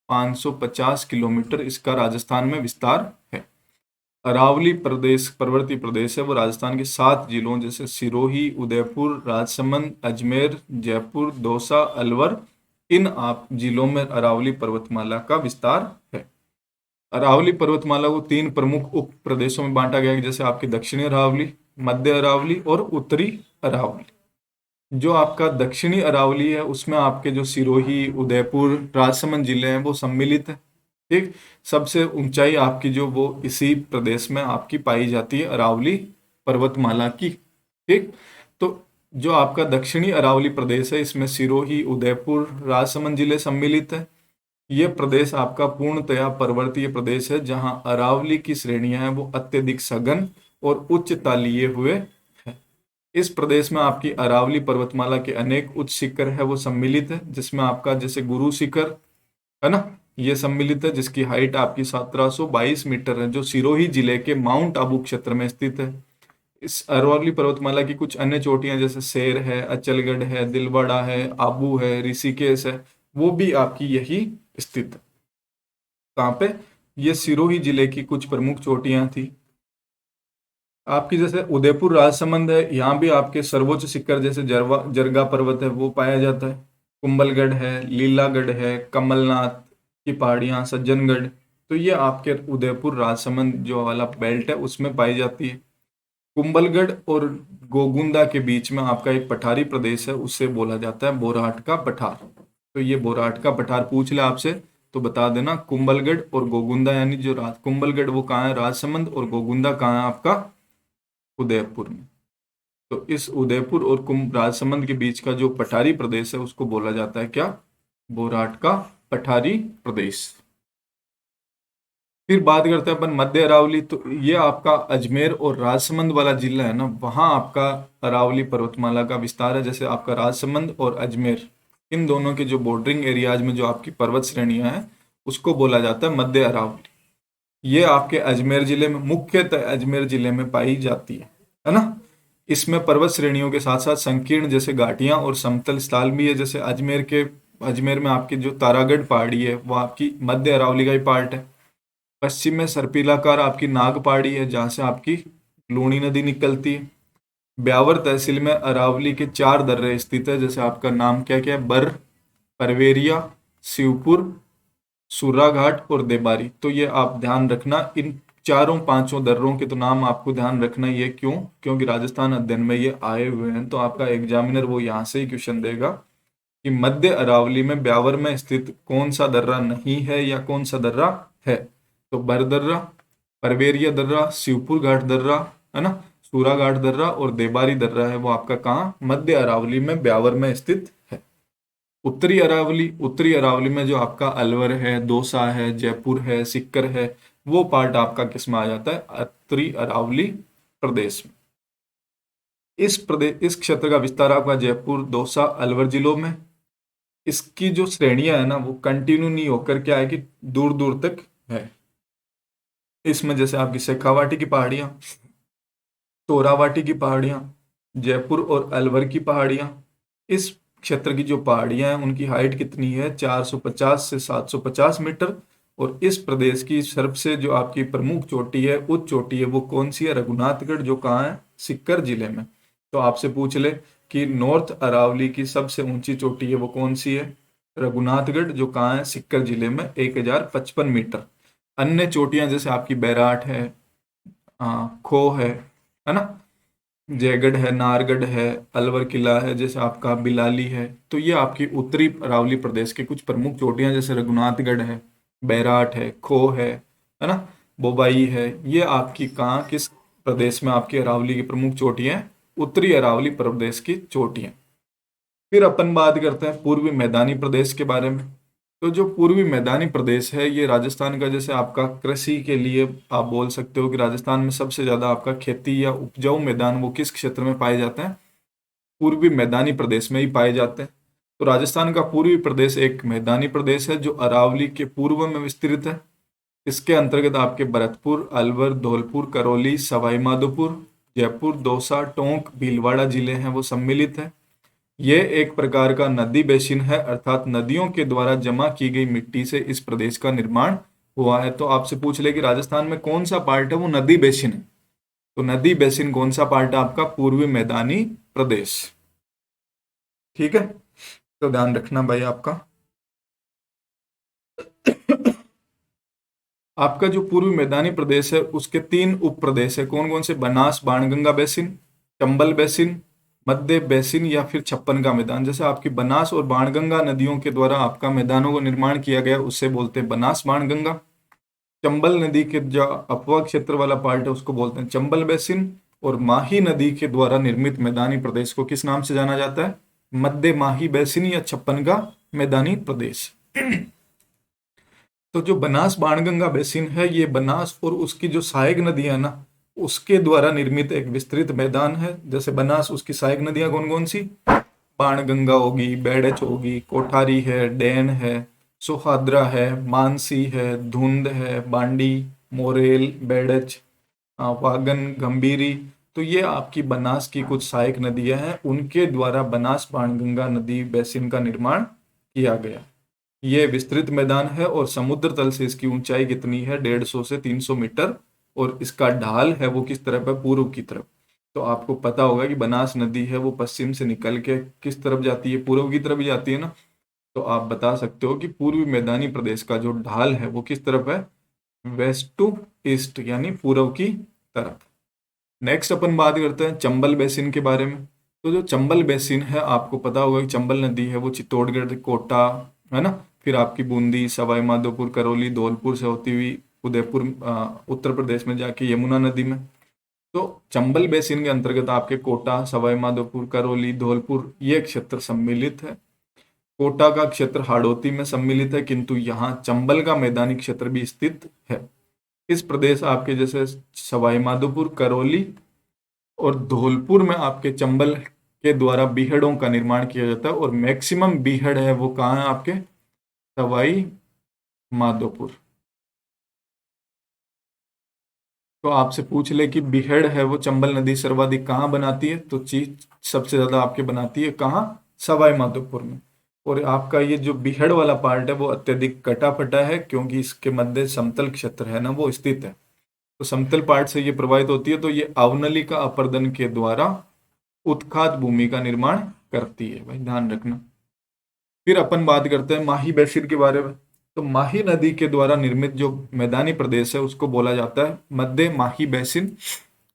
550 किलोमीटर इसका राजस्थान में विस्तार है। अरावली प्रदेश पर्वतीय प्रदेश है वो राजस्थान के 7 जिलों जैसे सिरोही, उदयपुर, राजसमंद, अजमेर, जयपुर, दौसा, अलवर, इन आप जिलों में अरावली पर्वतमाला का विस्तार है। अरावली पर्वतमाला को 3 प्रमुख उप प्रदेशों में बांटा गया है, जैसे आपकी दक्षिणी अरावली, मध्य अरावली और उत्तरी अरावली। जो आपका दक्षिणी अरावली है उसमें आपके जो सिरोही, उदयपुर, राजसमंद जिले हैं वो सम्मिलित है। ठीक, सबसे ऊंचाई आपकी जो वो इसी प्रदेश में आपकी पाई जाती है अरावली पर्वतमाला की। ठीक, तो जो आपका दक्षिणी अरावली प्रदेश है इसमें सिरोही, उदयपुर, राजसमंद जिले सम्मिलित है। ये प्रदेश आपका पूर्णतया पर्वतीय प्रदेश है जहां अरावली की श्रेणियां हैं वो अत्यधिक सघन और उच्चता लिए हुए है। इस प्रदेश में आपकी अरावली पर्वतमाला के अनेक उच्च शिखर है वो सम्मिलित है, जिसमें आपका जैसे गुरु शिखर है ना, ये सम्मिलित है जिसकी हाइट आपकी 1722 मीटर है, जो सिरोही जिले के माउंट आबू क्षेत्र में स्थित है। इस अरावली पर्वतमाला की कुछ अन्य चोटियां जैसे शेर है, अचलगढ़ है, दिलवाड़ा है, आबू है, ऋषिकेश है, वो भी आपकी यही स्थित है। कहाँ पे, ये सिरोही जिले की कुछ प्रमुख चोटियां थी। आपकी जैसे उदयपुर राजसमंद है, यहाँ भी आपके सर्वोच्च शिखर जैसे जरगा पर्वत है वो पाया जाता है। कुंभलगढ़ है, लीलागढ़ है, कमलनाथ की पहाड़ियाँ, सज्जनगढ़, तो ये आपके उदयपुर राजसमंद जो वाला बेल्ट है उसमें पाई जाती है। कुंभलगढ़ और गोगुंदा के बीच में आपका एक पठारी प्रदेश है, उससे बोला जाता है बोराट का पठार। तो ये बोराट का पठार पूछ ले आपसे तो बता देना कुंभलगढ़ और गोगुंदा, यानी जो कुंभलगढ़ वो कहाँ है, राजसमंद, और गोगुंदा कहाँ है आपका, उदयपुर में। तो इस उदयपुर और कुंभ राजसमंद के बीच का जो पठारी प्रदेश है उसको बोला जाता है क्या, बोराट का पठारी प्रदेश। फिर बात करते हैं अपन मध्य अरावली। तो ये आपका अजमेर और राजसमंद वाला जिला है ना, वहां आपका अरावली पर्वतमाला का विस्तार है। जैसे आपका राजसमंद और अजमेर, इन दोनों के जो बॉर्डरिंग एरियाज में जो आपकी पर्वत श्रेणियां हैं उसको बोला जाता है मध्य अरावली। ये आपके अजमेर जिले में, मुख्यतः अजमेर जिले में पाई जाती है ना। इसमें पर्वत श्रेणियों के साथ साथ संकीर्ण जैसे घाटियां और समतल स्थल भी है। जैसे अजमेर में आपकी जो तारागढ़ पहाड़ी है वो आपकी मध्य अरावली का ही पार्ट है। पश्चिम में सर्पिलाकार आपकी नाग पहाड़ी है जहां से आपकी लूणी नदी निकलती है। ब्यावर तहसील में अरावली के 4 दर्रे स्थित है, जैसे आपका नाम क्या क्या है, बर, परवेरिया, शिवपुर, सूराघाट और देबारी। तो ये आप ध्यान रखना, इन चारों पांचों दर्रों के तो नाम आपको ध्यान रखना ही है। क्यों, क्योंकि राजस्थान अध्ययन में ये आए हुए हैं, तो आपका एग्जामिनर वो यहाँ से ही क्वेश्चन देगा कि मध्य अरावली में ब्यावर में स्थित कौन सा दर्रा नहीं है या कौन सा दर्रा है। तो बर दर्रा, परवेरिया दर्रा, शिवपुर घाट दर्रा है ना, सूरा घाट दर्रा और देबारी दर्रा है वो आपका कहाँ, मध्य अरावली में ब्यावर में स्थित है। उत्तरी अरावली में जो आपका अलवर है, दौसा है, जयपुर है, सिक्कर है, वो पार्ट आपका किस में आ जाता है, उत्तरी अरावली प्रदेश में। इस क्षेत्र का विस्तार आपका जयपुर, दौसा, अलवर जिलों में। इसकी जो श्रेणियां है ना वो कंटिन्यू नहीं होकर क्या है कि दूर दूर तक है। इसमें जैसे आपकी शेखावाटी की पहाड़ियां, तोरावाटी की पहाड़ियां, जयपुर और अलवर की पहाड़ियां। इस क्षेत्र की जो पहाड़ियां हैं उनकी हाइट कितनी है, 450 से 750 मीटर। और इस प्रदेश की सबसे जो आपकी प्रमुख चोटी है, उच्च चोटी है, वो कौन सी है, रघुनाथगढ़, जो कहाँ है, सिक्कर जिले में। तो आपसे पूछ ले कि नॉर्थ अरावली की सबसे ऊंची चोटी है वो कौन सी है? रघुनाथगढ़, जो कहाँ है? सिक्कर जिले में, 1055 मीटर। अन्य चोटियां जैसे आपकी बैराट है, खो है ना, जयगढ़ है, नाहरगढ़ है, अलवर किला है, जैसे आपका बिलाली है। तो ये आपकी उत्तरी अरावली प्रदेश के कुछ प्रमुख चोटियां, जैसे रघुनाथगढ़ है, बैराट है, खो है ना, बोबाई है। ये आपकी कहाँ, किस प्रदेश में आपकी अरावली की प्रमुख चोटियां हैं? उत्तरी अरावली प्रदेश की चोटियां। फिर अपन बात करते हैं पूर्वी मैदानी प्रदेश के बारे में। तो जो पूर्वी मैदानी प्रदेश है ये राजस्थान का, जैसे आपका कृषि के लिए आप बोल सकते हो कि राजस्थान में सबसे ज्यादा आपका खेती या उपजाऊ मैदान वो किस क्षेत्र में पाए जाते हैं? पूर्वी मैदानी प्रदेश में ही पाए जाते हैं। तो राजस्थान का पूर्वी प्रदेश एक मैदानी प्रदेश है जो अरावली के पूर्व में विस्तृत है। इसके अंतर्गत आपके भरतपुर, अलवर, धौलपुर, करौली, सवाई माधोपुर, जयपुर, दौसा, टोंक, भीलवाड़ा जिले हैं वो सम्मिलित है। ये एक प्रकार का नदी बेसिन है, अर्थात नदियों के द्वारा जमा की गई मिट्टी से इस प्रदेश का निर्माण हुआ है। तो आपसे पूछ ले कि राजस्थान में कौन सा पार्ट है वो नदी बेसिन है, तो नदी बेसिन कौन सा पार्ट है? आपका पूर्वी मैदानी प्रदेश। ठीक है, तो ध्यान रखना भाई आपका। आपका जो पूर्वी मैदानी प्रदेश है उसके 3 उप प्रदेश है। कौन कौन से? बनास बाणगंगा बेसिन, चंबल बेसिन, मध्य बेसिन या फिर छप्पन का मैदान। जैसे आपकी बनास और बाणगंगा नदियों के द्वारा आपका मैदानों को निर्माण किया गया उससे बोलते हैं बनास बाणगंगा। चंबल नदी के जो अपवा क्षेत्र वाला पार्ट है उसको बोलते हैं चंबल बेसिन। और माही नदी के द्वारा निर्मित मैदानी प्रदेश को किस नाम से जाना जाता है? मध्य माही बेसिन या छप्पन का मैदानी प्रदेश। तो जो बनास बाणगंगा बेसिन है ये बनास और उसकी जो सहायक नदियां है ना उसके द्वारा निर्मित एक विस्तृत मैदान है। जैसे बनास, उसकी सहायक नदियां कौन कौन सी? बाणगंगा होगी, बेड़च होगी, कोठारी है, डैन है, सोहाद्रा है, मानसी है, धुंध है, बांडी, मोरेल, बेड़च, वागन, गंभीरी। तो ये आपकी बनास की कुछ सहायक नदियां हैं, उनके द्वारा बनास बाणगंगा नदी बेसिन का निर्माण किया गया। ये विस्तृत मैदान है और समुद्र तल से इसकी ऊंचाई कितनी है? 150 से 300 मीटर। और इसका ढाल है वो किस तरफ है? पूर्व की तरफ। तो आपको पता होगा कि बनास नदी है वो पश्चिम से निकल के किस तरफ जाती है? पूर्व की तरफ ही जाती है ना। तो आप बता सकते हो कि पूर्वी मैदानी प्रदेश का जो ढाल है वो किस तरफ है? वेस्ट टू ईस्ट, यानी पूर्व की तरफ। नेक्स्ट अपन बात करते हैं चंबल बेसिन के बारे में। तो जो चंबल बेसिन है आपको पता होगा कि चंबल नदी है वो चित्तौड़गढ़, कोटा, है ना, फिर आपकी बूंदी, सवाई माधोपुर, करौली, धौलपुर से होती हुई उदयपुर, उत्तर प्रदेश में जाके यमुना नदी में। तो चंबल बेसिन के अंतर्गत आपके कोटा, सवाई माधोपुर, करौली, धौलपुर ये क्षेत्र सम्मिलित है। कोटा का क्षेत्र हाड़ौती में सम्मिलित है, किंतु यहाँ चंबल का मैदानी क्षेत्र भी स्थित है। इस प्रदेश आपके जैसे सवाई माधोपुर, करौली और धौलपुर में आपके चंबल के द्वारा बीहड़ों का निर्माण किया जाता है। और मैक्सिमम बीहड़ है वो कहाँ है? आपके सवाई माधोपुर। तो आपसे पूछ ले कि बीहड़ है वो चंबल नदी सर्वाधिक कहाँ बनाती है? तो चीज सबसे ज्यादा आपके बनाती है कहाँ? सवाई माधोपुर में। और आपका ये जो बीहड़ वाला पार्ट है वो अत्यधिक कटा फटा है, क्योंकि इसके मध्य समतल क्षेत्र है ना वो स्थित है। तो समतल पार्ट से ये प्रभावित होती है, तो ये अवनलिका अपर्दन के द्वारा उत्खात भूमि का निर्माण करती है, भाई ध्यान रखना। फिर अपन बात करते हैं माही बेसिन के बारे में। तो माही नदी के द्वारा निर्मित जो मैदानी प्रदेश है उसको बोला जाता है मध्य माही बेसिन।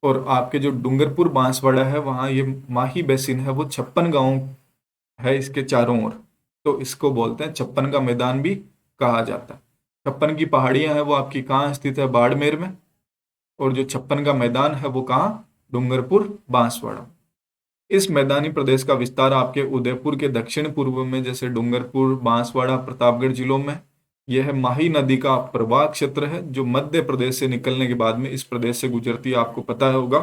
और आपके जो डूंगरपुर बांसवाड़ा है वहाँ ये माही बेसिन है वो 56 गांव है इसके चारों ओर। तो इसको बोलते हैं 56 का मैदान भी कहा जाता है। 56 की पहाड़ियां हैं वो आपकी कहाँ स्थित है? बाड़मेर में। और जो 56 का मैदान है वो कहाँ? डूंगरपुर बांसवाड़ा। इस मैदानी प्रदेश का विस्तार आपके उदयपुर के दक्षिण पूर्व में, जैसे डूंगरपुर, बांसवाड़ा, प्रतापगढ़ जिलों में। यह माही नदी का प्रवाह क्षेत्र है जो मध्य प्रदेश से निकलने के बाद में इस प्रदेश से गुजरती है। आपको पता होगा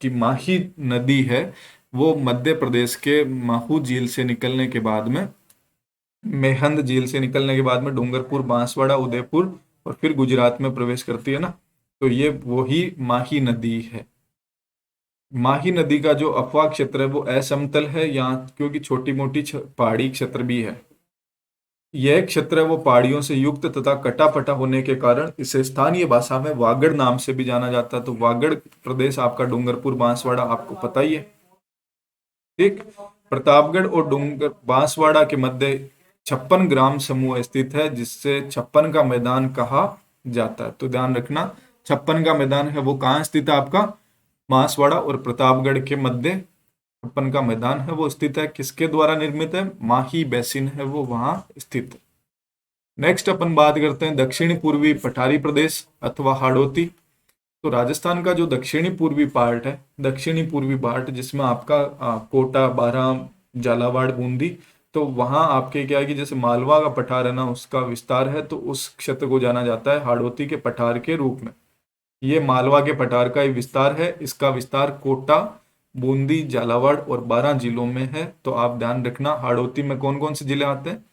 कि माही नदी है वो मध्य प्रदेश के महू झील से निकलने के बाद में, मेहंद झील से निकलने के बाद में डूंगरपुर, बांसवाड़ा, उदयपुर और फिर गुजरात में प्रवेश करती है ना। तो ये वही माही नदी है। माही नदी का जो अफवाह क्षेत्र है वो असमतल है यहाँ, क्योंकि छोटी मोटी पहाड़ी क्षेत्र भी है। यह क्षेत्र है वो पहाड़ियों से युक्त तथा कटापटा होने के कारण इसे स्थानीय भाषा में वागड़ नाम से भी जाना जाता है। तो वागड़ प्रदेश आपका डूंगरपुर, बांसवाड़ा आपको पता ही है। ठीक। प्रतापगढ़ और डूंगर बांसवाड़ा के मध्य 56 ग्राम समूह स्थित है, जिससे 56 का मैदान कहा जाता है। तो ध्यान रखना, 56 का मैदान है वो कहाँ स्थित है आपका, बांसवाड़ा और प्रतापगढ़ के मध्य 56 का मैदान है वो स्थित है। किसके द्वारा निर्मित है, माही बेसिन है वो वहां स्थित है। नेक्स्ट अपन बात करते हैं दक्षिणी पूर्वी पठारी प्रदेश अथवा हाड़ौती। तो राजस्थान का जो दक्षिणी पूर्वी पार्ट है, दक्षिणी पूर्वी पार्ट जिसमें आपका कोटा, बारां, झालावाड़, बूंदी, तो वहां आपके क्या है कि जैसे मालवा का पठार है ना, उसका विस्तार है, तो उस क्षेत्र को जाना जाता है हाड़ौती के पठार के रूप में। ये मालवा के पठार का ही विस्तार है, इसका विस्तार कोटा, बूंदी, झालावाड़ और बारां जिलों में है। तो आप ध्यान रखना, हाड़ौती में कौन कौन से जिले आते हैं,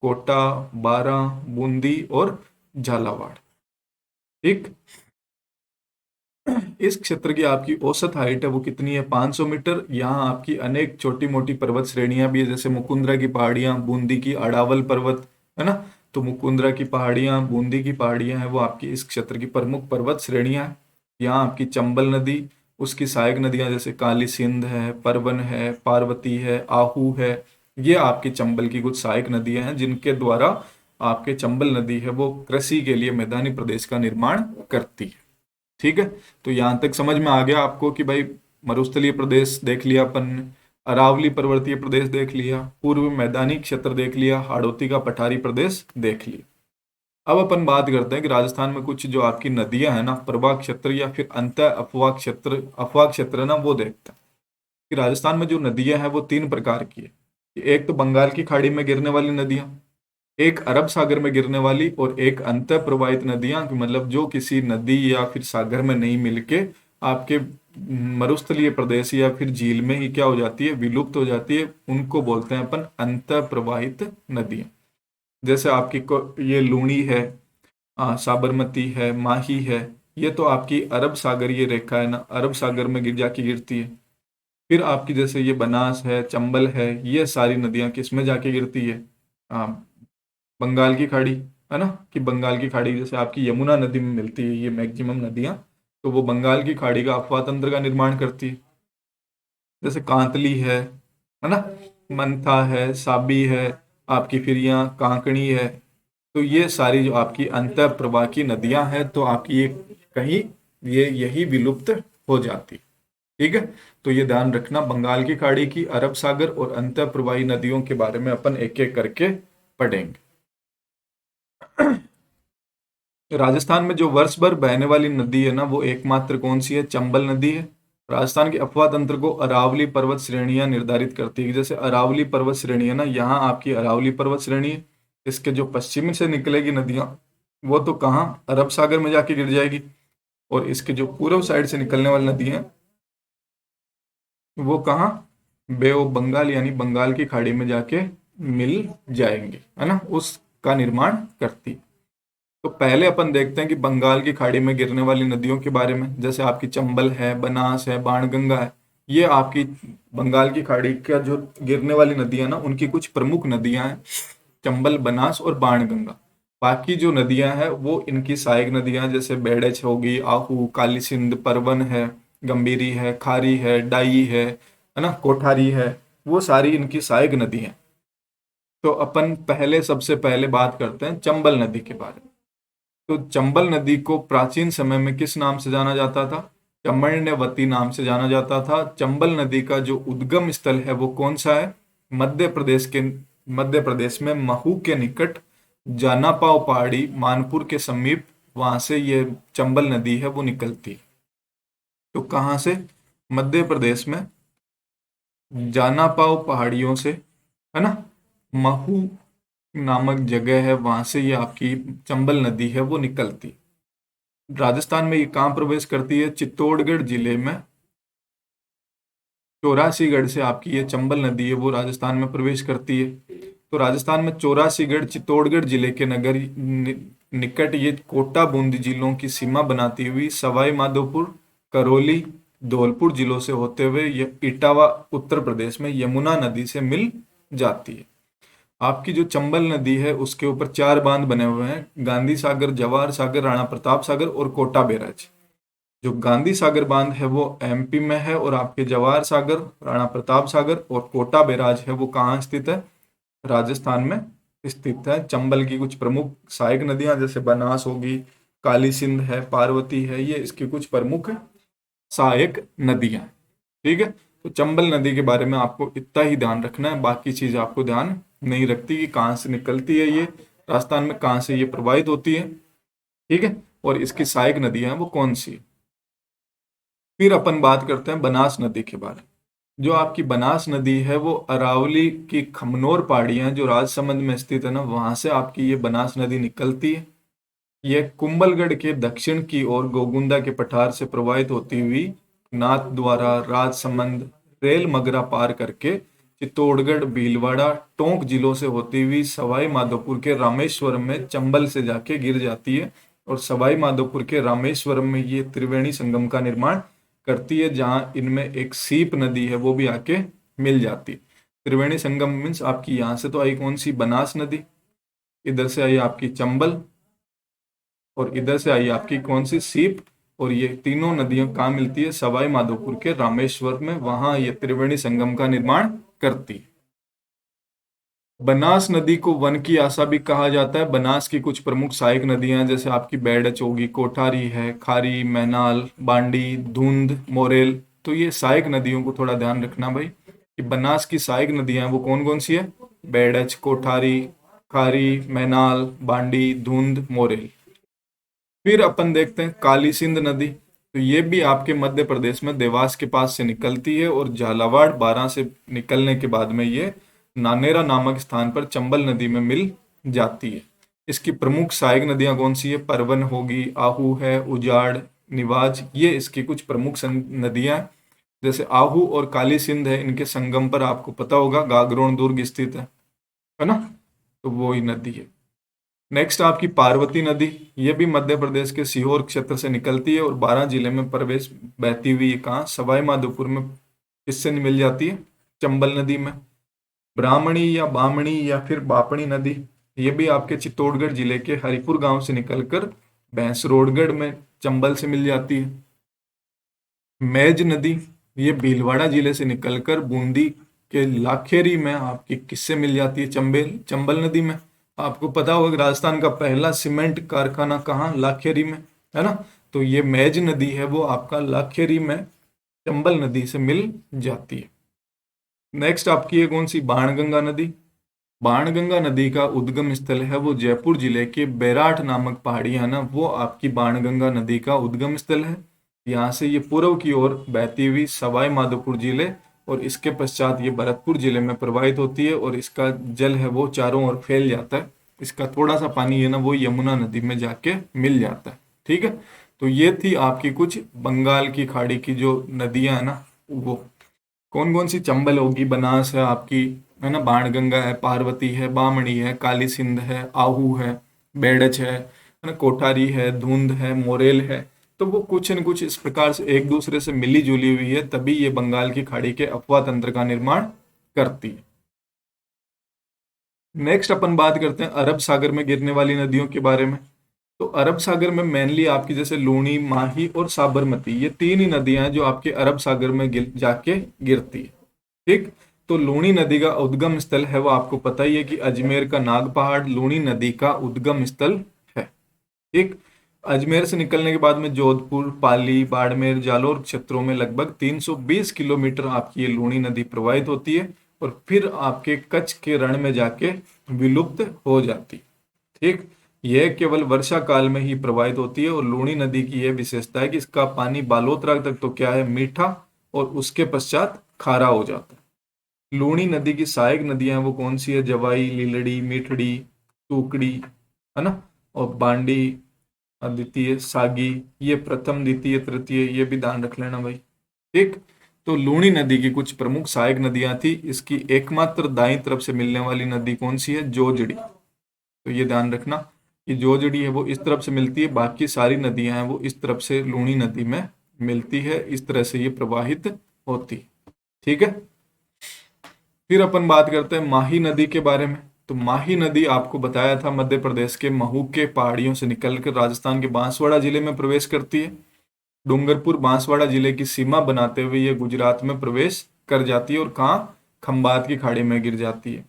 कोटा, बारां, बूंदी और झालावाड़। ठीक। इस क्षेत्र की आपकी औसत हाइट है वो कितनी है, 500 मीटर। यहाँ आपकी अनेक छोटी मोटी पर्वत श्रेणियां भी है, जैसे मुकुंदरा की पहाड़ियां, बूंदी की अड़ावल पर्वत, है ना। तो मुकुंदरा की पहाड़ियां, बूंदी की पहाड़ियां हैं वो आपकी इस क्षेत्र की प्रमुख पर्वत श्रेणियां हैं। यहाँ आपकी चंबल नदी, उसकी सहायक नदियां जैसे काली सिंध है, परवन है, पार्वती है, आहू है, ये आपकी चंबल की कुछ सहायक नदियां हैं जिनके द्वारा आपके चंबल नदी है वो कृषि के लिए मैदानी प्रदेश का निर्माण करती है। ठीक है। तो यहां तक समझ में आ गया आपको कि भाई मरुस्थलीय प्रदेश देख लिया अपन, अरावली पर्वतीय प्रदेश देख लिया, पूर्व मैदानी क्षेत्र देख लिया, हाड़ौती का पठारी प्रदेश देख लिया। अब अपन बात करते हैं कि राजस्थान में कुछ जो आपकी नदियां हैं ना, प्रवाह क्षेत्र या फिर अंत अफवाह क्षेत्र है ना, वो देखते हैं कि राजस्थान में जो नदियां हैं वो 3 प्रकार की है। एक तो बंगाल की खाड़ी में गिरने वाली नदियां, एक अरब सागर में गिरने वाली, और एक अंत प्रवाहित नदियां, मतलब जो किसी नदी या फिर सागर में नहीं मिलके आपके मरुस्थलीय प्रदेश या फिर झील में ही क्या हो जाती है, विलुप्त हो जाती है, उनको बोलते हैं अपन अंत प्रवाहित नदियां। जैसे आपकी ये लूणी है, साबरमती है, माही है, ये तो आपकी अरब सागरीय रेखा है ना, अरब सागर में गिर जाके गिरती है। फिर आपकी जैसे ये बनास है, चंबल है, ये सारी नदियां किस में जाके गिरती है, बंगाल की खाड़ी, है ना। कि बंगाल की खाड़ी जैसे आपकी यमुना नदी में मिलती है ये मैक्सिमम नदियां, तो वो बंगाल की खाड़ी का अफवाह तंत्र का निर्माण करती है। जैसे कांतली है ना, मंथा है, साबी है, आपकी फिर यहाँ कांकणी है। तो ये सारी जो आपकी अंत प्रवाह की नदियां हैं, तो आपकी ये कहीं ये यही विलुप्त हो जाती। ठीक है। तो ये ध्यान रखना, बंगाल की खाड़ी की, अरब सागर और अंत प्रवाही नदियों के बारे में अपन एक एक करके पढ़ेंगे। राजस्थान में जो वर्ष भर बहने वाली नदी है ना, वो एकमात्र कौन सी है, चंबल नदी है। राजस्थान के अफवाह तंत्र को अरावली पर्वत श्रेणियां निर्धारित करती है। जैसे अरावली पर्वत श्रेणी है ना, यहाँ आपकी अरावली पर्वत श्रेणी है, इसके जो पश्चिम से निकलेगी नदियां वो तो कहाँ, अरब सागर में जाके गिर जाएगी, और इसके जो पूर्व साइड से निकलने वाली नदियां वो कहाँ, बे ऑफ बंगाल यानी बंगाल की खाड़ी में जाके मिल जाएंगे, है ना, उसका निर्माण करती। तो पहले अपन देखते हैं कि बंगाल की खाड़ी में गिरने वाली नदियों के बारे में। जैसे आपकी चंबल है, बनास है, बाणगंगा है, ये आपकी बंगाल की खाड़ी का जो गिरने वाली नदियां ना, उनकी कुछ प्रमुख नदियां हैं, चंबल, बनास और बाणगंगा। बाकी जो नदियां हैं वो इनकी सहायक नदियां, जैसे बेड़च होगी, आहू, काली सिंध, परवन है, गंभीरी है, खारी है, डाई है ना, कोठारी है, वो सारी इनकी सहायक नदी हैं। तो अपन पहले सबसे पहले बात करते हैं चंबल नदी के बारे में। तो चंबल नदी को प्राचीन समय में किस नाम से जाना जाता था, चंबलनेवती नाम से जाना जाता था। चंबल नदी का जो उद्गम स्थल है वो कौन सा है, मध्य प्रदेश में महू के निकट जानापाव पहाड़ी, मानपुर के समीप, वहां से ये चंबल नदी है वो निकलती है। तो कहाँ से, मध्य प्रदेश में जानापाव पहाड़ियों से, है ना, महू नामक जगह है, वहां से ये आपकी चंबल नदी है वो निकलती। राजस्थान में ये कहाँ प्रवेश करती है, चित्तौड़गढ़ जिले में, चौरासीगढ़ से आपकी ये चंबल नदी है वो राजस्थान में प्रवेश करती है। तो राजस्थान में चौरासीगढ़ चित्तौड़गढ़ जिले के नगर निकट ये कोटा, बूंदी जिलों की सीमा बनाती हुई सवाई माधोपुर, करौली, धौलपुर जिलों से होते हुए ये इटावा उत्तर प्रदेश में यमुना नदी से मिल जाती है। आपकी जो चंबल नदी है उसके ऊपर 4 बांध बने हुए हैं, गांधी सागर, जवाहर सागर, राणा प्रताप सागर और कोटा बैराज। जो गांधी सागर बांध है वो एमपी में है, और आपके जवाहर सागर, राणा प्रताप सागर और कोटा बैराज है वो कहाँ स्थित है? राजस्थान में स्थित है। चंबल की कुछ प्रमुख सहायक नदियां जैसे बनास होगी, काली सिंध है, पार्वती है, ये इसकी कुछ प्रमुख सहायक नदियां। ठीक है, तो चंबल नदी के बारे में आपको इतना ही ध्यान रखना है, बाकी चीज आपको ध्यान नहीं रखती कि कहाँ से निकलती है ये राजस्थान में, कहाँ से ये प्रवाहित होती है। ठीक है, और इसकी सहायक नदियां हैं वो कौन सी है। फिर अपन बात करते हैं बनास नदी के बारे में। जो आपकी बनास नदी है वो अरावली की खमनोर पहाड़ियां जो राजसमंद में स्थित है ना, वहां से आपकी ये बनास नदी निकलती है। यह कुंभलगढ़ के दक्षिण की ओर गोगुंदा के पठार से प्रवाहित होती हुई नाथ द्वारा, राजसमंद, रेल मगरा पार करके चित्तौड़गढ़, भीलवाड़ा, टोंक जिलों से होती हुई सवाई माधोपुर के रामेश्वरम में चंबल से जाके गिर जाती है, और सवाई माधोपुर के रामेश्वरम में ये त्रिवेणी संगम का निर्माण करती है, जहां इनमें एक सीप नदी है वो भी आके मिल जाती है। त्रिवेणी संगम मीन्स आपकी यहां से तो आई कौन सी? बनास नदी, इधर से आई आपकी चंबल, और इधर से आई आपकी कौन सी? सीप। और ये तीनों नदियां कहाँ मिलती है? सवाई माधोपुर के रामेश्वर में, वहां ये त्रिवेणी संगम का निर्माण करती है। बनास नदी को वन की आशा भी कहा जाता है। बनास की कुछ प्रमुख सहायक नदियां जैसे आपकी बेडच होगी, कोठारी है, खारी, मैनाल, बांडी, धुंध, मोरेल। तो ये सहायक नदियों को थोड़ा ध्यान रखना भाई, कि बनास की सहायक नदियां वो कौन कौन सी है? बेडच, कोठारी, खारी, मैनाल, बांडी, धुंध, मोरेल। फिर अपन देखते हैं काली सिंध नदी। तो ये भी आपके मध्य प्रदेश में देवास के पास से निकलती है, और झालावाड़, बारां से निकलने के बाद में ये नानेरा नामक स्थान पर चंबल नदी में मिल जाती है। इसकी प्रमुख सहायक नदियां कौन सी है? परवन होगी, आहू है, उजाड़, निवाज, ये इसकी कुछ प्रमुख नदियां हैं। जैसे आहू और काली सिंध है, इनके संगम पर आपको पता होगा गागरोन दुर्ग स्थित है ना, तो वो ही नदी है। नेक्स्ट आपकी पार्वती नदी, ये भी मध्य प्रदेश के सीहोर क्षेत्र से निकलती है, और 12 जिले में प्रवेश बहती हुई ये कहाँ? सवाई माधोपुर में किससे मिल जाती है? चंबल नदी में। ब्राह्मणी या बामणी या फिर बापणी नदी, ये भी आपके चित्तौड़गढ़ जिले के हरिपुर गांव से निकलकर भैंसरोडगढ़ में चंबल से मिल जाती है। मैज नदी, ये भीलवाड़ा जिले से निकलकर बूंदी के लाखेरी में आपकी किससे मिल जाती है? चंबल नदी में। आपको पता होगा कि राजस्थान का पहला सीमेंट कारखाना कहाँ? लाखेरी में, है ना। तो ये मैज नदी है वो आपका लाखेरी में चंबल नदी से मिल जाती है। नेक्स्ट आपकी है कौन सी? बाणगंगा नदी। बाणगंगा नदी का उद्गम स्थल है वो जयपुर जिले के बैराठ नामक पहाड़ी है ना, वो आपकी बाणगंगा नदी का उद्गम स्थल है। यहाँ से ये पूर्व की ओर बहती हुई सवाई माधोपुर जिले और इसके पश्चात ये भरतपुर जिले में प्रवाहित होती है, और इसका जल है वो चारों ओर फैल जाता है। इसका थोड़ा सा पानी है ना वो यमुना नदी में जाके मिल जाता है। ठीक है, तो ये थी आपकी कुछ बंगाल की खाड़ी की जो नदियां है ना, वो कौन कौन सी? चंबल होगी, बनास है आपकी, है ना, बाणगंगा है, पार्वती है, बामणी है, काली सिंध है, आहू है, बेडच है ना, कोठारी है, धुंध है, मोरेल है। तो वो कुछ न कुछ इस प्रकार से एक दूसरे से मिली जुली हुई है, तभी ये बंगाल की खाड़ी के अपवाह तंत्र का निर्माण करती है। नेक्स्ट अपन बात करते हैं अरब सागर में गिरने वाली नदियों के बारे में। तो अरब सागर में मेनली आपकी जैसे लूनी, माही और साबरमती, ये तीन ही नदियां हैं जो आपके अरब सागर में जाके गिरती है। ठीक, तो लूनी नदी का उद्गम स्थल है वो आपको पता ही है कि अजमेर का नाग पहाड़ लूनी नदी का उद्गम स्थल है। ठीक, अजमेर से निकलने के बाद में जोधपुर, पाली, बाड़मेर, जालौर क्षेत्रों में लगभग 320 किलोमीटर आपकी ये लूनी नदी प्रवाहित होती है, और फिर आपके कच्छ के रण में जाके विलुप्त हो जाती। ठीक, यह केवल वर्षा काल में ही प्रवाहित होती है, और लूनी नदी की यह विशेषता है कि इसका पानी बालोतरा तक तो क्या है? मीठा, और उसके पश्चात खारा हो जाता है। लूनी नदी की सहायक नदियां वो कौन सी है? जवाई, लीलड़ी, मीठड़ी, टूकड़ी, है ना, और बांडी, द्वितीय, सागी, ये प्रथम, द्वितीय, तृतीय, ये भी ध्यान रख लेना भाई। ठीक, तो लूनी नदी की कुछ प्रमुख सहायक नदियां थी। इसकी एकमात्र दाईं तरफ से मिलने वाली नदी कौन सी है? जोजड़ी। तो ये ध्यान रखना कि जोजड़ी है वो इस तरफ से मिलती है, बाकी सारी नदियां हैं वो इस तरफ से लूनी नदी में मिलती है। इस तरह से ये प्रवाहित होती। ठीक है, फिर अपन बात करते हैं माही नदी के बारे में। तो माही नदी आपको बताया था मध्य प्रदेश के महू के पहाड़ियों से निकलकर राजस्थान के बांसवाड़ा जिले में प्रवेश करती है। डूंगरपुर बांसवाड़ा जिले की सीमा बनाते हुए ये गुजरात में प्रवेश कर जाती है और कहाँ, खंबात की खाड़ी में गिर जाती है।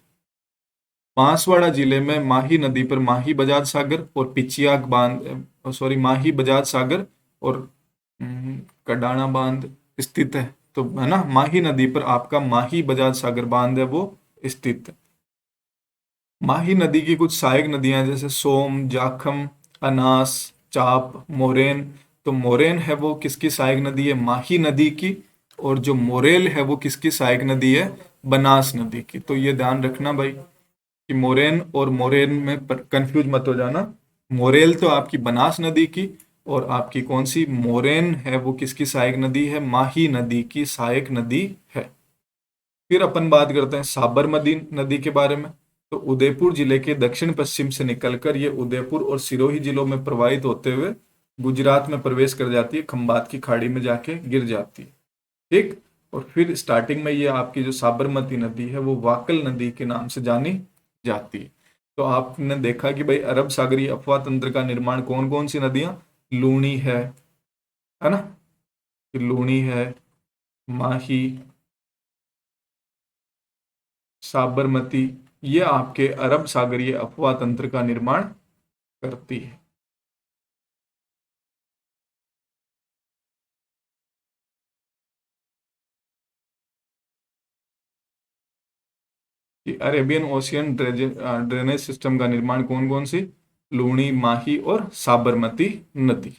बांसवाड़ा जिले में माही नदी पर माही बजाज सागर और पिचियाक बांध, सॉरी, माही बजाज सागर और कडाना बांध स्थित है। तो है ना, माही नदी पर आपका माही बजाज सागर बांध है वो स्थित है। माही नदी की कुछ सहायक नदियां जैसे सोम, जाखम, अनास, चाप, मोरेन। तो मोरेन है वो किसकी सहायक नदी है, माही नदी की। और जो मोरेल है वो किसकी सहायक नदी है, बनास नदी की। तो ये ध्यान रखना भाई कि मोरेन और मोरेन में कंफ्यूज मत हो जाना। मोरेल तो आपकी बनास नदी की, और आपकी कौन सी मोरेन है वो किसकी सहायक नदी है, माही नदी की सहायक नदी है। फिर अपन बात करते हैं साबरमती नदी के बारे में। तो उदयपुर जिले के दक्षिण पश्चिम से निकलकर ये उदयपुर और सिरोही जिलों में प्रवाहित होते हुए गुजरात में प्रवेश कर जाती है, खंबात की खाड़ी में जाके गिर जाती है। ठीक। और फिर स्टार्टिंग में ये आपकी जो साबरमती नदी है वो वाकल नदी के नाम से जानी जाती है। तो आपने देखा कि भाई अरब सागरीय अफवाह तंत्र का निर्माण कौन कौन सी नदियां, लूणी है ना, फिर लूणी है, माही, साबरमती, ये आपके अरब सागरीय अफवाह तंत्र का निर्माण करती है। कि अरेबियन ओशियन ड्रेनेज सिस्टम का निर्माण कौन कौन सी, लूणी, माही और साबरमती नदी।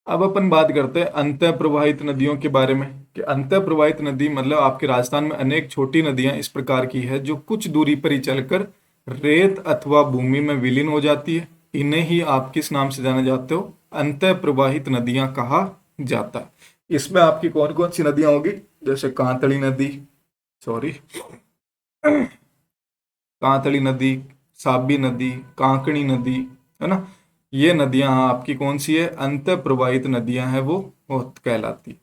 अब अपन बात करते हैं अंतः प्रवाहित नदियों के बारे में। कि अंतः प्रवाहित नदी मतलब आपके राजस्थान में अनेक छोटी नदियां इस प्रकार की है जो कुछ दूरी पर ही चलकर रेत अथवा भूमि में विलीन हो जाती है। इन्हें ही आप किस नाम से जाने जाते हो, अंतः प्रवाहित नदियां कहा जाता है। इसमें आपकी कौन कौन सी नदियां होगी, जैसे कांतली नदी, सॉरी, कांतली नदी, साबी नदी, कांकणी नदी, है ना, ये नदियां आपकी कौन सी है, अंतः प्रवाहित नदियां हैं वो कहलाती।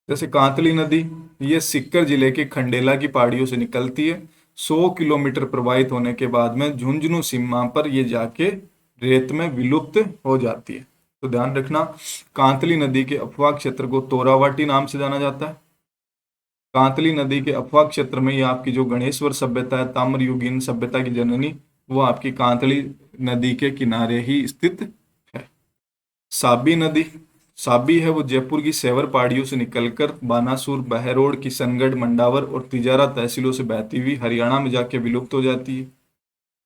जैसे कांतली नदी, ये सिक्कर जिले के खंडेला की पहाड़ियों से निकलती है। 100 किलोमीटर प्रवाहित होने के बाद में झुंझुनू सीमा पर ये जाके रेत में विलुप्त हो जाती है। तो ध्यान रखना, कांतली नदी के अपवाह क्षेत्र को तोरावाटी नाम से जाना जाता है। कांतली नदी के अपवाह क्षेत्र में ये आपकी जो गणेश्वर सभ्यता है, ताम्रयुगीन सभ्यता की जननी, वो आपकी कांतली नदी के किनारे ही स्थित है। साबी नदी, साबी है वो जयपुर की सेवर पहाड़ियों से निकलकर बानासुर, बहरोड, किशनगढ़, मंडावर और तिजारा तहसीलों से बहती हुई हरियाणा में जाके विलुप्त हो जाती है।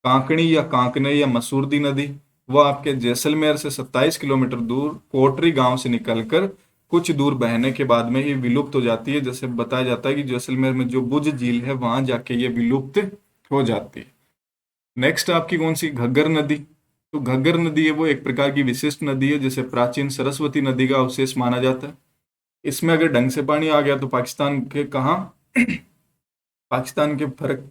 कांकणी या कांकने या मसूरदी नदी, वो आपके जैसलमेर से 27 किलोमीटर दूर कोटरी गांव से निकलकर कुछ दूर बहने के बाद में ही विलुप्त हो जाती है। जैसे बताया जाता है कि जैसलमेर में जो बुज झील है वहां जाके ये विलुप्त हो जाती है। नेक्स्ट आपकी कौन सी, घग्गर नदी। तो घग्गर नदी है वो एक प्रकार की विशिष्ट नदी है जिसे प्राचीन सरस्वती नदी का अवशेष माना जाता है। इसमें अगर ढंग से पानी आ गया तो पाकिस्तान के कहाँ पाकिस्तान के फर्क,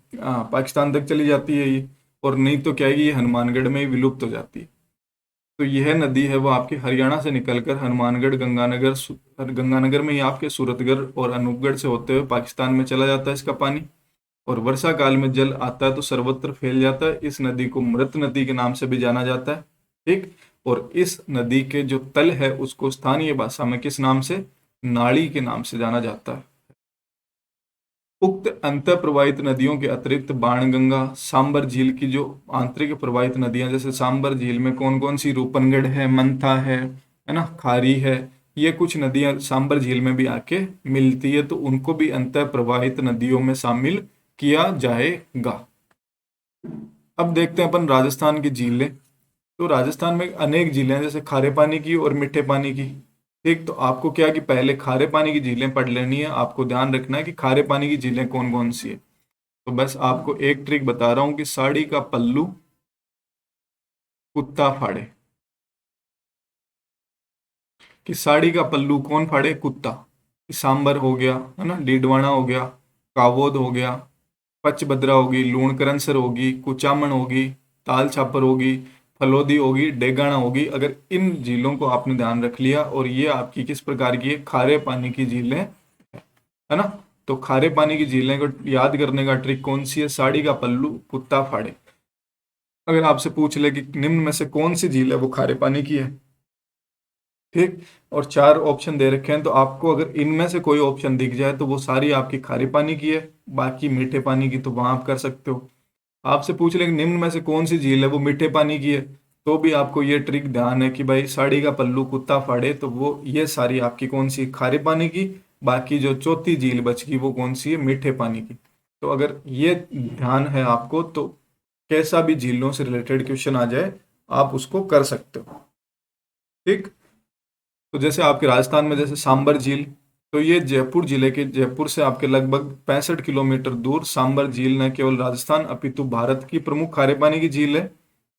पाकिस्तान तक चली जाती है ये, और नहीं तो क्या है कि ये हनुमानगढ़ में ही विलुप्त हो जाती है। तो यह नदी है वो आपकी हरियाणा से निकलकर हनुमानगढ़, गंगानगर में ही आपके सूरतगढ़ और अनूपगढ़ से होते हुए पाकिस्तान में चला जाता है इसका पानी। और वर्षा काल में जल आता है तो सर्वत्र फैल जाता है। इस नदी को मृत नदी के नाम से भी जाना जाता है। ठीक। और इस नदी के जो तल है उसको स्थानीय भाषा में किस नाम से, नाली के नाम से जाना जाता है। उक्त अंतर प्रवाहित नदियों के अतिरिक्त बाणगंगा, सांबर झील की जो आंतरिक प्रवाहित नदियां, जैसे सांबर झील में कौन कौन सी, रूपनगढ़ है, मंथा है ना, खारी है, ये कुछ नदियां सांबर झील में भी आके मिलती है, तो उनको भी अंतर प्रवाहित नदियों में शामिल किया जाएगा। अब देखते हैं अपन राजस्थान की झीलें। तो राजस्थान में अनेक झीलें हैं, जैसे खारे पानी की और मीठे पानी की। ठीक। तो आपको क्या कि पहले खारे पानी की झीलें पढ़ लेनी है। आपको ध्यान रखना है कि खारे पानी की झीलें कौन कौन सी है। तो बस आपको एक ट्रिक बता रहा हूं कि साड़ी का पल्लू कुत्ता फाड़े। कि साड़ी का पल्लू कौन फाड़े, कुत्ता। सांबर हो गया, है ना, डीडवाना हो गया, कावोद हो गया, पचभद्रा होगी, लूणकरनसर होगी, कुचामन होगी, ताल छापर होगी, फलोदी होगी, डेगाना होगी। अगर इन झीलों को आपने ध्यान रख लिया, और ये आपकी किस प्रकार की है, खारे पानी की झीलें, है ना। तो खारे पानी की झीलें को याद करने का ट्रिक कौन सी है, साड़ी का पल्लू कुत्ता फाड़े। अगर आपसे पूछ ले कि निम्न में से कौन सी झील है वो खारे पानी की है, ठीक। और 4 ऑप्शन दे रखे हैं, तो आपको अगर इनमें से कोई ऑप्शन दिख जाए तो वो सारी आपकी खारे पानी की है, बाकी मीठे पानी की तो वहां आप कर सकते हो। आपसे पूछ ले कि निम्न में से कौन सी झील है वो मीठे पानी की है, तो भी आपको ये ट्रिक ध्यान है कि भाई साड़ी का पल्लू कुत्ता फाड़े, तो वो ये सारी आपकी कौन सी खारे पानी की, बाकी जो चौथी झील बच गई वो कौन सी है, मीठे पानी की। तो अगर ये ध्यान है आपको तो कैसा भी झीलों से रिलेटेड क्वेश्चन आ जाए आप उसको कर सकते हो। ठीक। तो जैसे आपके राजस्थान में जैसे सांबर झील, तो ये जयपुर जिले के, जयपुर से आपके लगभग 65 किलोमीटर दूर सांबर झील न केवल राजस्थान अपितु भारत की प्रमुख खारे पानी की झील है।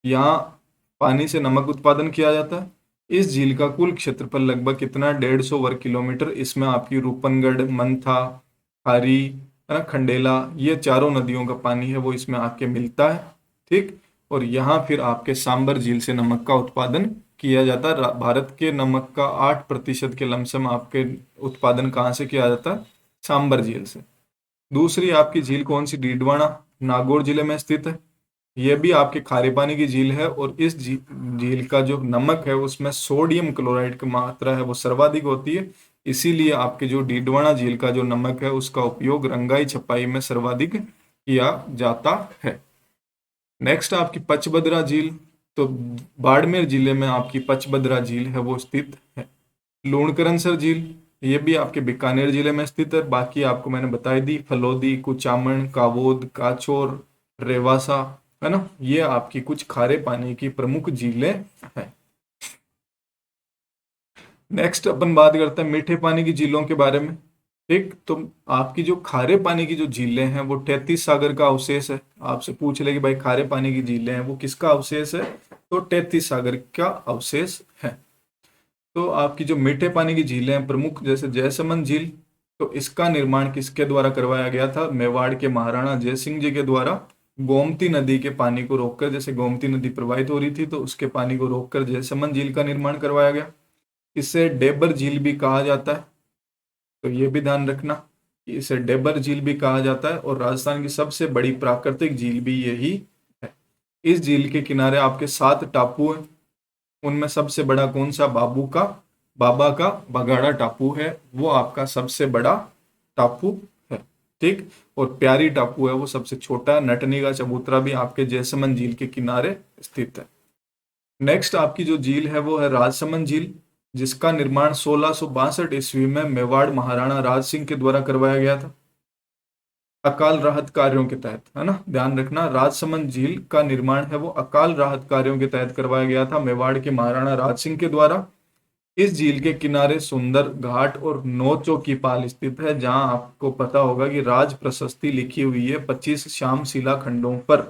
यहाँ पानी से नमक उत्पादन किया जाता है। इस झील का कुल क्षेत्रफल लगभग कितना, 150 वर्ग किलोमीटर। इसमें आपकी रूपनगढ़, मंथा, खारी, है ना, खंडेला, ये चारों नदियों का पानी है वो इसमें आके मिलता है। ठीक। और यहाँ फिर आपके सांबर झील से नमक का उत्पादन किया जाता है। भारत के नमक का 8% के लमसम आपके उत्पादन कहाँ से किया जाता है, सांबर झील से। दूसरी आपकी झील कौन सी, डीडवाना, नागौर जिले में स्थित है। यह भी आपके खारे पानी की झील है, और इस झील का जो नमक है उसमें सोडियम क्लोराइड की मात्रा है वो सर्वाधिक होती है। इसीलिए आपके जो डीडवाना झील का जो नमक है उसका उपयोग रंगाई छपाई में सर्वाधिक किया जाता है। नेक्स्ट आपकी पचभद्रा झील, तो बाड़मेर जिले में आपकी पचभद्रा झील है वो स्थित है। लूणकरणसर झील, ये भी आपके बीकानेर जिले में स्थित है। बाकी आपको मैंने बताई दी, फलोदी, कुचामन, कावोद, काछोर, रेवासा, है ना, ये आपकी कुछ खारे पानी की प्रमुख झीलें हैं। नेक्स्ट अपन बात करते हैं मीठे पानी की झीलों के बारे में। ठीक। तो आपकी जो खारे पानी की जो झीलें हैं वो 33 सागर का अवशेष है। आपसे पूछ ले कि भाई खारे पानी की झीलें हैं वो किसका अवशेष है, तो 33 सागर का अवशेष है। तो आपकी जो मीठे पानी की झीलें हैं प्रमुख, जैसे जयसमंद झील, तो इसका निर्माण किसके द्वारा करवाया गया था, मेवाड़ के महाराणा जयसिंह जी के द्वारा। गोमती नदी के पानी को रोककर, जैसे गोमती नदी प्रवाहित हो रही थी तो उसके पानी को रोककर जयसमंद झील का निर्माण करवाया गया। इसे डेबर झील भी कहा जाता है, तो ये भी ध्यान रखना कि इसे डेबर झील भी कहा जाता है। और राजस्थान की सबसे बड़ी प्राकृतिक झील भी यही है। इस झील के किनारे आपके 7 टापू हैं। उनमें सबसे बड़ा कौन सा, बाबा का बगाड़ा टापू है, वो आपका सबसे बड़ा टापू है। ठीक। और प्यारी टापू है वो सबसे छोटा। नटनी का चबूतरा भी आपके जयसमंद झील के किनारे स्थित है। नेक्स्ट आपकी जो झील है वो है राजसमंद झील, जिसका निर्माण 1662 ईस्वी में मेवाड़ महाराणा राज सिंह के द्वारा करवाया गया था, अकाल राहत कार्यों के तहत, है ना, ध्यान रखना। राजसमंद झील का निर्माण है वो अकाल राहत कार्यों के तहत करवाया गया था मेवाड़ के महाराणा राज सिंह के द्वारा। इस झील के किनारे सुंदर घाट और 9 चौकी पाल स्थित है, जहां आपको पता होगा कि राज प्रशस्ति लिखी हुई है 25 श्याम शिला खंडों पर,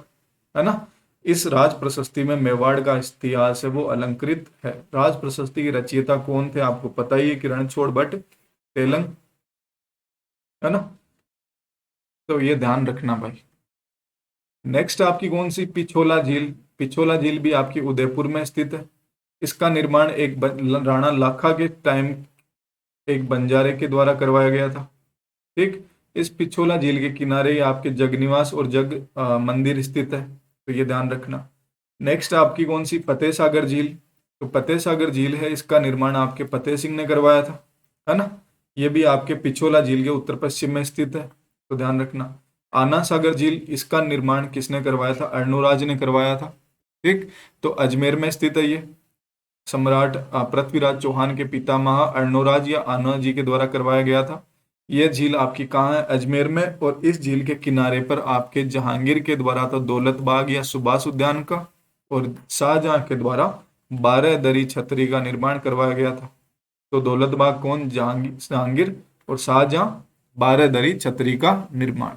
है ना। इस राज प्रशस्ति में मेवाड़ का इतिहास है वो अलंकृत है। राज प्रशस्ति के रचयिता कौन थे आपको पता ही है कि रणछोड़ भट्ट तेलंग, है ना, तो ये ध्यान रखना भाई। नेक्स्ट आपकी कौन सी, पिछोला झील। पिछोला झील भी आपकी उदयपुर में स्थित है। इसका निर्माण एक राणा लाखा के टाइम एक बंजारे के द्वारा करवाया गया था। ठीक। इस पिछोला झील के किनारे ही आपके जगनिवास और जग मंदिर स्थित है, तो ये ध्यान रखना। नेक्स्ट आपकी कौन सी, फतेह सागर झील। तो फतेह सागर झील है, इसका निर्माण आपके फतेह सिंह ने करवाया था, है ना। ये भी आपके पिछोला झील के उत्तर पश्चिम में स्थित है, तो ध्यान रखना। आना सागर झील, इसका निर्माण किसने करवाया था, अर्णोराज ने करवाया था। ठीक। तो अजमेर में स्थित है ये, सम्राट पृथ्वीराज चौहान के पितामह अर्णोराज या आना जी के द्वारा करवाया गया था। यह झील आपकी कहाँ है, अजमेर में। और इस झील के किनारे पर आपके जहांगीर के द्वारा तो दौलत बाग या सुभाष उद्यान का, और शाहजहां के द्वारा 12 दरी छतरी का निर्माण करवाया गया था। तो दौलत बाग कौन, जहांगीर, और शाहजहां 12 दरी छतरी का निर्माण।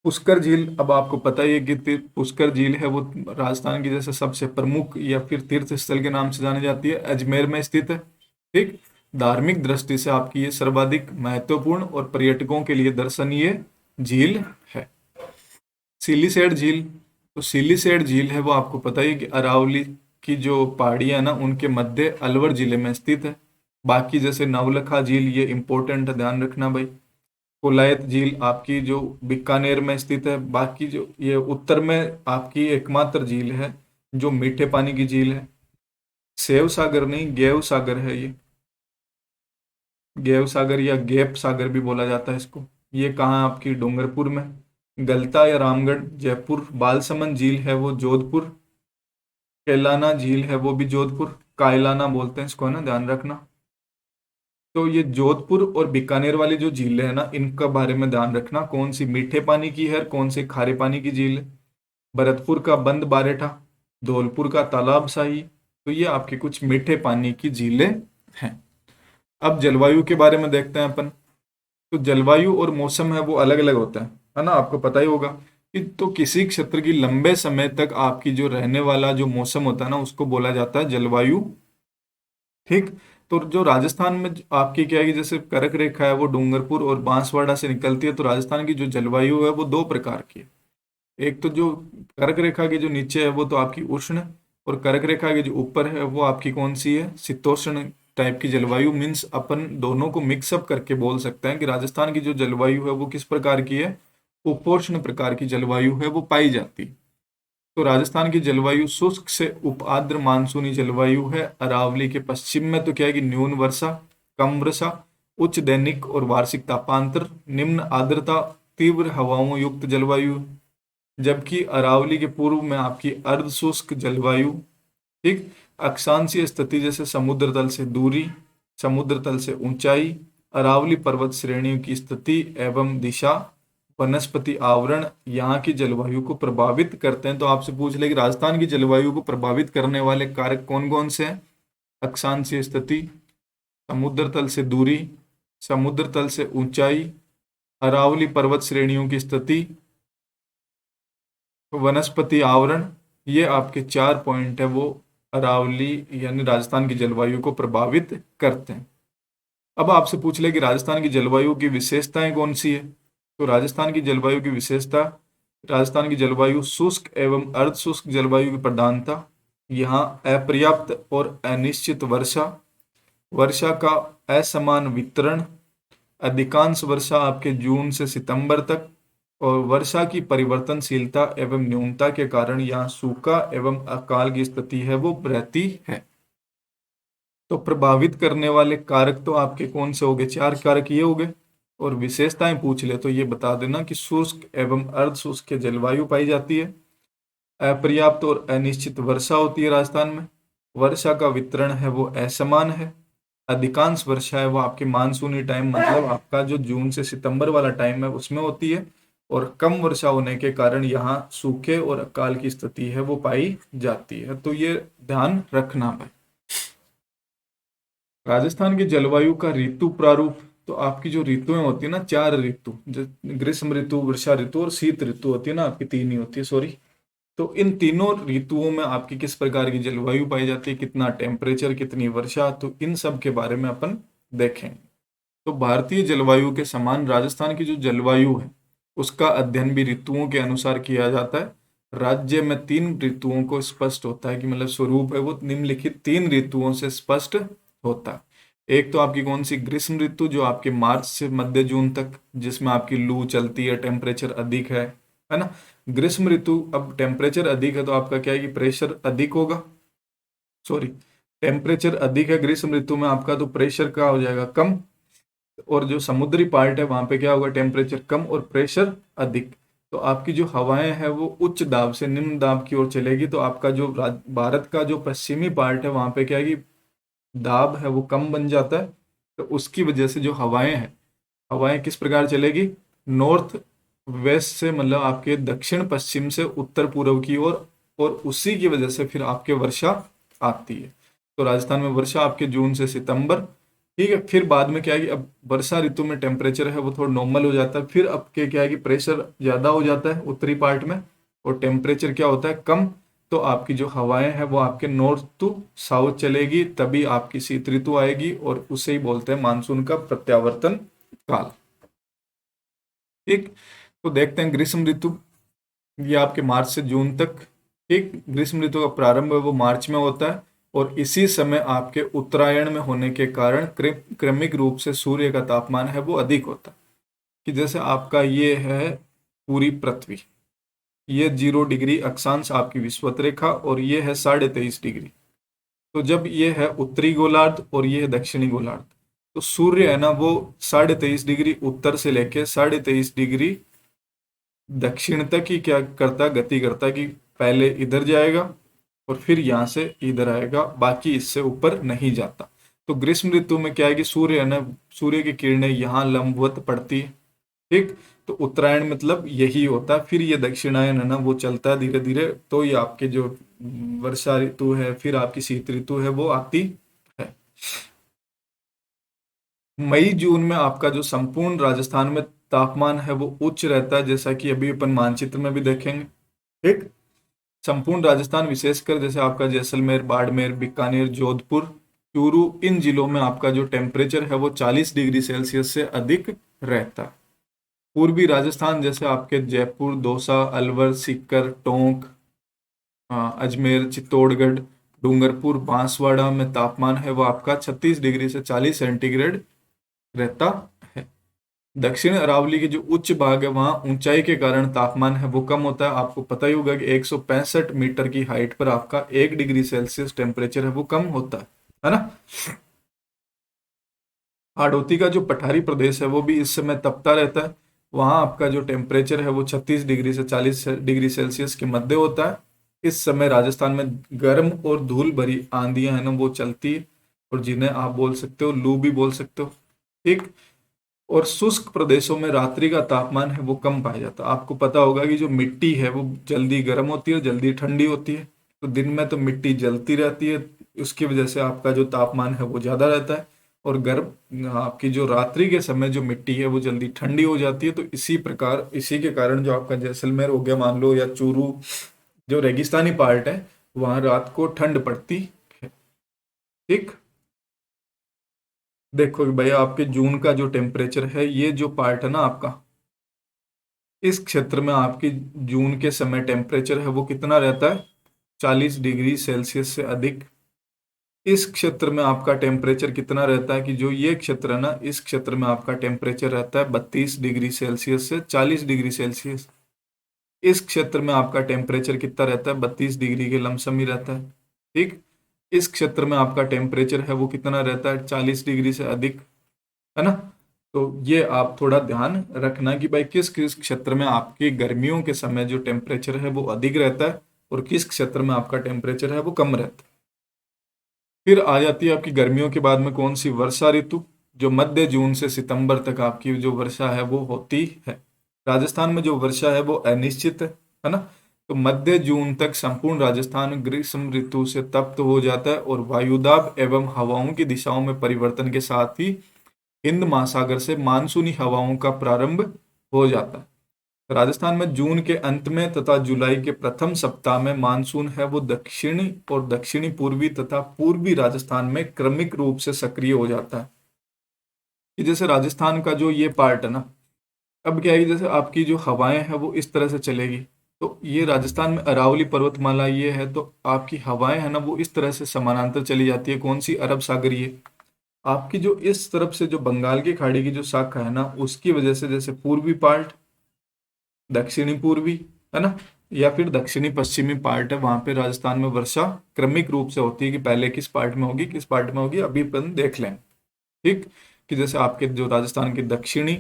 पुष्कर झील, अब आपको पता ही है कि पुष्कर झील है वो राजस्थान की जैसे सबसे प्रमुख या फिर तीर्थ स्थल के नाम से जानी जाती है, अजमेर में स्थित है। ठीक। धार्मिक दृष्टि से आपकी ये सर्वाधिक महत्वपूर्ण और पर्यटकों के लिए दर्शनीय झील है। सिलीसेड झील, तो सिलीसेड झील है वो आपको पता ही कि अरावली की जो पहाड़ियां है ना उनके मध्य अलवर जिले में स्थित है। बाकी जैसे नवलखा झील, ये इंपॉर्टेंट है, ध्यान रखना भाई। कोलायत झील आपकी जो बीकानेर में स्थित है। बाकी जो ये उत्तर में आपकी एकमात्र झील है जो मीठे पानी की झील है। सेव सागर नहीं, गेव सागर है ये। गेव सागर या गैप सागर भी बोला जाता है इसको। ये कहाँ है आपकी, डूंगरपुर में। गलता या रामगढ़ जयपुर। बालसमंद झील है वो जोधपुर। कैलाना झील है वो भी जोधपुर। कायलाना बोलते हैं इसको, है ना, ध्यान रखना। तो ये जोधपुर और बीकानेर वाली जो झीलें है ना, इनका बारे में ध्यान रखना, कौन सी मीठे पानी की है, कौन सी खारे पानी की झील है। भरतपुर का बंद बारेठा, धौलपुर का तालाब शाही। तो ये आपके कुछ मीठे पानी की झीलें हैं। अब जलवायु के बारे में देखते हैं अपन। तो जलवायु और मौसम है वो अलग अलग होता है ना, आपको पता ही होगा कि तो किसी क्षेत्र की लंबे समय तक आपकी जो रहने वाला जो मौसम होता है ना, उसको बोला जाता है जलवायु। ठीक। तो जो राजस्थान में आपकी क्या है कि जैसे कर्क रेखा है वो डूंगरपुर और बांसवाड़ा से निकलती है, तो राजस्थान की जो जलवायु है वो दो प्रकार की है। एक तो जो कर्क रेखा के जो नीचे है वो तो आपकी उष्ण, और कर्क रेखा के जो ऊपर है वो आपकी कौन सी है, शीतोष्ण टाइप की जलवायु। मीन्स अपन दोनों को मिक्सअप करके बोल सकते हैं कि राजस्थान की जो जलवायु है वो किस प्रकार की है, उपोष्ण प्रकार की जलवायु है वो पाई जाती है। तो राजस्थान की जलवायु शुष्क से उप आर्द्र मानसूनी जलवायु है। अरावली के पश्चिम में तो क्या है कि न्यून वर्षा, कम वर्षा, उच्च दैनिक और वार्षिक तापांतर, निम्न आर्द्रता, तीव्र हवाओं युक्त जलवायु। जबकि अरावली के पूर्व में आपकी अर्ध शुष्क जलवायु। ठीक। अक्षांशीय स्थिति जैसे समुद्र तल से दूरी, समुद्र तल से ऊंचाई, अरावली पर्वत श्रेणियों की स्थिति एवं दिशा, वनस्पति आवरण यहाँ की जलवायु को प्रभावित करते हैं। तो आपसे पूछ ले कि राजस्थान की जलवायु को प्रभावित करने वाले कारक कौन कौन से हैं। अक्षांशीय स्थिति, समुद्र तल से दूरी, समुद्र तल से ऊंचाई, अरावली पर्वत श्रेणियों की स्थिति, वनस्पति आवरण। ये आपके 4 पॉइंट है वो अरावली यानी राजस्थान की जलवायु को प्रभावित करते हैं। अब आपसे पूछ ले कि राजस्थान की जलवायु की विशेषताएं कौन सी है। तो राजस्थान की जलवायु की विशेषता, राजस्थान की जलवायु शुष्क एवं अर्ध शुष्क जलवायु की प्रधानता। यहाँ अपर्याप्त और अनिश्चित वर्षा, वर्षा का असमान वितरण, अधिकांश वर्षा आपके जून से सितंबर तक, और वर्षा की परिवर्तनशीलता एवं न्यूनता के कारण यहाँ सूखा एवं अकाल की स्थिति है वो रहती है। तो प्रभावित करने वाले कारक तो आपके कौन से हो गए, 4 कारक ये हो गए। और विशेषताएं पूछ ले तो ये बता देना कि शुष्क एवं अर्ध शुष्क जलवायु पाई जाती है। अपर्याप्त और अनिश्चित वर्षा होती है राजस्थान में। वर्षा का वितरण है वो असमान है। अधिकांश वर्षा है वो आपके मानसूनी टाइम, मतलब आपका जो जून से सितंबर वाला टाइम है उसमें होती है। और कम वर्षा होने के कारण यहाँ सूखे और अकाल की स्थिति है वो पाई जाती है। तो ये ध्यान रखना भाई। राजस्थान की जलवायु का ऋतु प्रारूप, तो आपकी जो ऋतुएं होती है ना, 4 ऋतु, ग्रीष्म ऋतु, वर्षा ऋतु और शीत ऋतु होती है ना, आपकी 3 ही होती है, सॉरी। तो इन तीनों ऋतुओं में आपकी किस प्रकार की जलवायु पाई जाती है, कितना टेम्परेचर, कितनी वर्षा, तो इन सब के बारे में अपन देखेंगे। तो भारतीय जलवायु के समान राजस्थान की जो जलवायु है उसका अध्ययन भी ऋतुओं के अनुसार किया जाता है। राज्य में 3 ऋतुओं को स्पष्ट होता है कि मतलब स्वरूप है वो निम्नलिखित 3 ऋतुओं से स्पष्ट होता है। एक तो आपकी कौन सी, ग्रीष्म ऋतु, जो आपके मार्च से मध्य जून तक, जिसमें आपकी लू चलती है, टेम्परेचर अधिक है ना। ग्रीष्म ऋतु, अब टेम्परेचर अधिक है तो आपका क्या है कि प्रेशर अधिक होगा, सॉरी, टेम्परेचर अधिक है ग्रीष्म ऋतु में आपका, तो प्रेशर का हो जाएगा कम। और जो समुद्री पार्ट है वहां पे क्या होगा, टेम्परेचर कम और प्रेशर अधिक। तो आपकी जो हवाएं हैं वो उच्च दाब से निम्न दाब की ओर चलेगी। तो आपका जो भारत का जो पश्चिमी पार्ट है वहां पे क्या है कि दाब है वो कम बन जाता है। तो उसकी वजह से जो हवाएं हैं, हवाएं किस प्रकार चलेगी, नॉर्थ वेस्ट से, मतलब आपके दक्षिण पश्चिम से उत्तर पूर्व की ओर, और उसी की वजह से फिर आपके वर्षा आती है। तो राजस्थान में वर्षा आपके जून से सितंबर, ठीक है। फिर बाद में क्या है कि अब वर्षा ऋतु में टेम्परेचर है वो थोड़ा नॉर्मल हो जाता है, फिर अब के क्या है कि प्रेशर ज्यादा हो जाता है उत्तरी पार्ट में, और टेम्परेचर क्या होता है, कम। तो आपकी जो हवाएं हैं वो आपके नॉर्थ टू साउथ चलेगी, तभी आपकी शीत ऋतु आएगी, और उसे ही बोलते हैं मानसून का प्रत्यावर्तन काल। ठीक। तो देखते हैं ग्रीष्म ऋतु, ये आपके मार्च से जून तक। ठीक। ग्रीष्म ऋतु का प्रारंभ है वो मार्च में होता है, और इसी समय आपके उत्तरायण में होने के कारण क्रमिक रूप से सूर्य का तापमान है वो अधिक होता है। कि जैसे आपका ये है पूरी पृथ्वी, ये 0 डिग्री अक्षांश आपकी विषुवत रेखा, और ये है 23.5 डिग्री। तो जब ये है उत्तरी गोलार्ध और ये है दक्षिणी गोलार्ध, तो सूर्य है ना वो 23.5 डिग्री उत्तर से लेके 23.5 डिग्री दक्षिण तक ही क्या करता है, गति करता है कि पहले इधर जाएगा और फिर यहाँ से इधर आएगा, बाकी इससे ऊपर नहीं जाता। तो ग्रीष्म ऋतु में क्या है कि सूर्य है ना, सूर्य की किरणें यहाँ लंबवत पड़ती है, ठीक। तो उत्तरायण मतलब यही होता है, फिर ये दक्षिणायन है ना वो चलता है धीरे धीरे, तो ये आपके जो वर्षा ऋतु है, फिर आपकी शीत ऋतु है वो आती है। मई जून में आपका जो संपूर्ण राजस्थान में तापमान है वो उच्च रहता है, जैसा कि अभी अपन मानचित्र में भी देखेंगे, ठीक। संपूर्ण राजस्थान विशेषकर जैसे आपका जैसलमेर, बाड़मेर, बीकानेर, जोधपुर, चूरू, इन जिलों में आपका जो टेम्परेचर है वो 40 डिग्री सेल्सियस से अधिक रहता है। पूर्वी राजस्थान जैसे आपके जयपुर, दौसा, अलवर, सीकर, टोंक, अजमेर, चित्तौड़गढ़, डूंगरपुर, बांसवाड़ा में तापमान है वो आपका 36 डिग्री से 40 सेंटीग्रेड रहता है। दक्षिण अरावली के जो उच्च भाग है वहां ऊंचाई के कारण तापमान है वो कम होता है। आपको पता ही होगा कि 165 मीटर की हाइट पर आपका 1 डिग्री सेल्सियस टेम्परेचर है वो कम होता है ना। हाड़ौती का जो पठारी प्रदेश है वो भी इस समय तपता रहता है, वहां आपका जो टेम्परेचर है वो 36 डिग्री से 40 डिग्री सेल्सियस के मध्य होता है। इस समय राजस्थान में गर्म और धूल भरी आंधियां है ना वो चलती है, और जिन्हें आप बोल सकते हो लू भी बोल सकते हो, ठीक। और शुष्क प्रदेशों में रात्रि का तापमान है वो कम पाया जाता है। आपको पता होगा कि जो मिट्टी है वो जल्दी गर्म होती है, जल्दी ठंडी होती है, तो दिन में तो मिट्टी जलती रहती है, उसकी वजह से आपका जो तापमान है वो ज्यादा रहता है, और गर्म आपकी जो रात्रि के समय जो मिट्टी है वो जल्दी ठंडी हो जाती है। तो इसी प्रकार इसी के कारण जो आपका जैसलमेर हो गया मान लो, या चूरू, जो रेगिस्तानी पार्ट है, वहां रात को ठंड पड़ती है, ठीक। देखो कि भैया आपके जून का जो टेम्परेचर है, ये जो पार्ट है ना आपका, इस क्षेत्र में आपकी जून के समय टेम्परेचर है वो कितना रहता है, 40 डिग्री सेल्सियस से अधिक। इस क्षेत्र में आपका टेम्परेचर कितना रहता है कि जो ये क्षेत्र है ना, इस क्षेत्र में आपका टेम्परेचर रहता है 32 डिग्री सेल्सियस से 40 डिग्री सेल्सियस। इस क्षेत्र में आपका टेम्परेचर कितना रहता है, 32 डिग्री के लमसम ही रहता है, ठीक। इस क्षेत्र में आपका टेम्परेचर है वो कितना रहता है, 40 डिग्री से अधिक, है ना। तो ये आप थोड़ा ध्यान रखना कि भाई किस किस क्षेत्र में आपके गर्मियों के समय जो टेम्परेचर है वो अधिक रहता है, और किस क्षेत्र में आपका टेम्परेचर है वो कम रहता है। फिर आ जाती है आपकी गर्मियों के बाद में कौन सी, वर्षा ऋतु, जो मध्य जून से सितंबर तक आपकी जो वर्षा है वो होती है। राजस्थान में जो वर्षा है वो अनिश्चित है ना। तो मध्य जून तक संपूर्ण राजस्थान ग्रीष्म ऋतु से तप्त हो जाता है, और वायुदाब एवं हवाओं की दिशाओं में परिवर्तन के साथ ही हिंद महासागर से मानसूनी हवाओं का प्रारंभ हो जाता है। राजस्थान में जून के अंत में तथा जुलाई के प्रथम सप्ताह में मानसून है वो दक्षिणी और दक्षिणी पूर्वी तथा पूर्वी राजस्थान में क्रमिक रूप से सक्रिय हो जाता है। कि जैसे राजस्थान का जो ये पार्ट है ना, अब क्या है कि जैसे आपकी जो हवाएं हैं वो इस तरह से चलेगी, तो ये राजस्थान में अरावली पर्वतमाला ये है, तो आपकी हवाएं है ना वो इस तरह से समानांतर चली जाती है, कौन सी, अरब सागरीय। आपकी जो इस तरफ से जो बंगाल की खाड़ी की जो शाखा है ना, उसकी वजह से जैसे पूर्वी पार्ट, दक्षिणी पूर्वी, है ना, या फिर दक्षिणी पश्चिमी पार्ट है, वहां पे राजस्थान में वर्षा क्रमिक रूप से होती है कि पहले किस पार्ट में होगी किस पार्ट में होगी, अभी अपन देख लें, ठीक। कि जैसे आपके जो राजस्थान के दक्षिणी,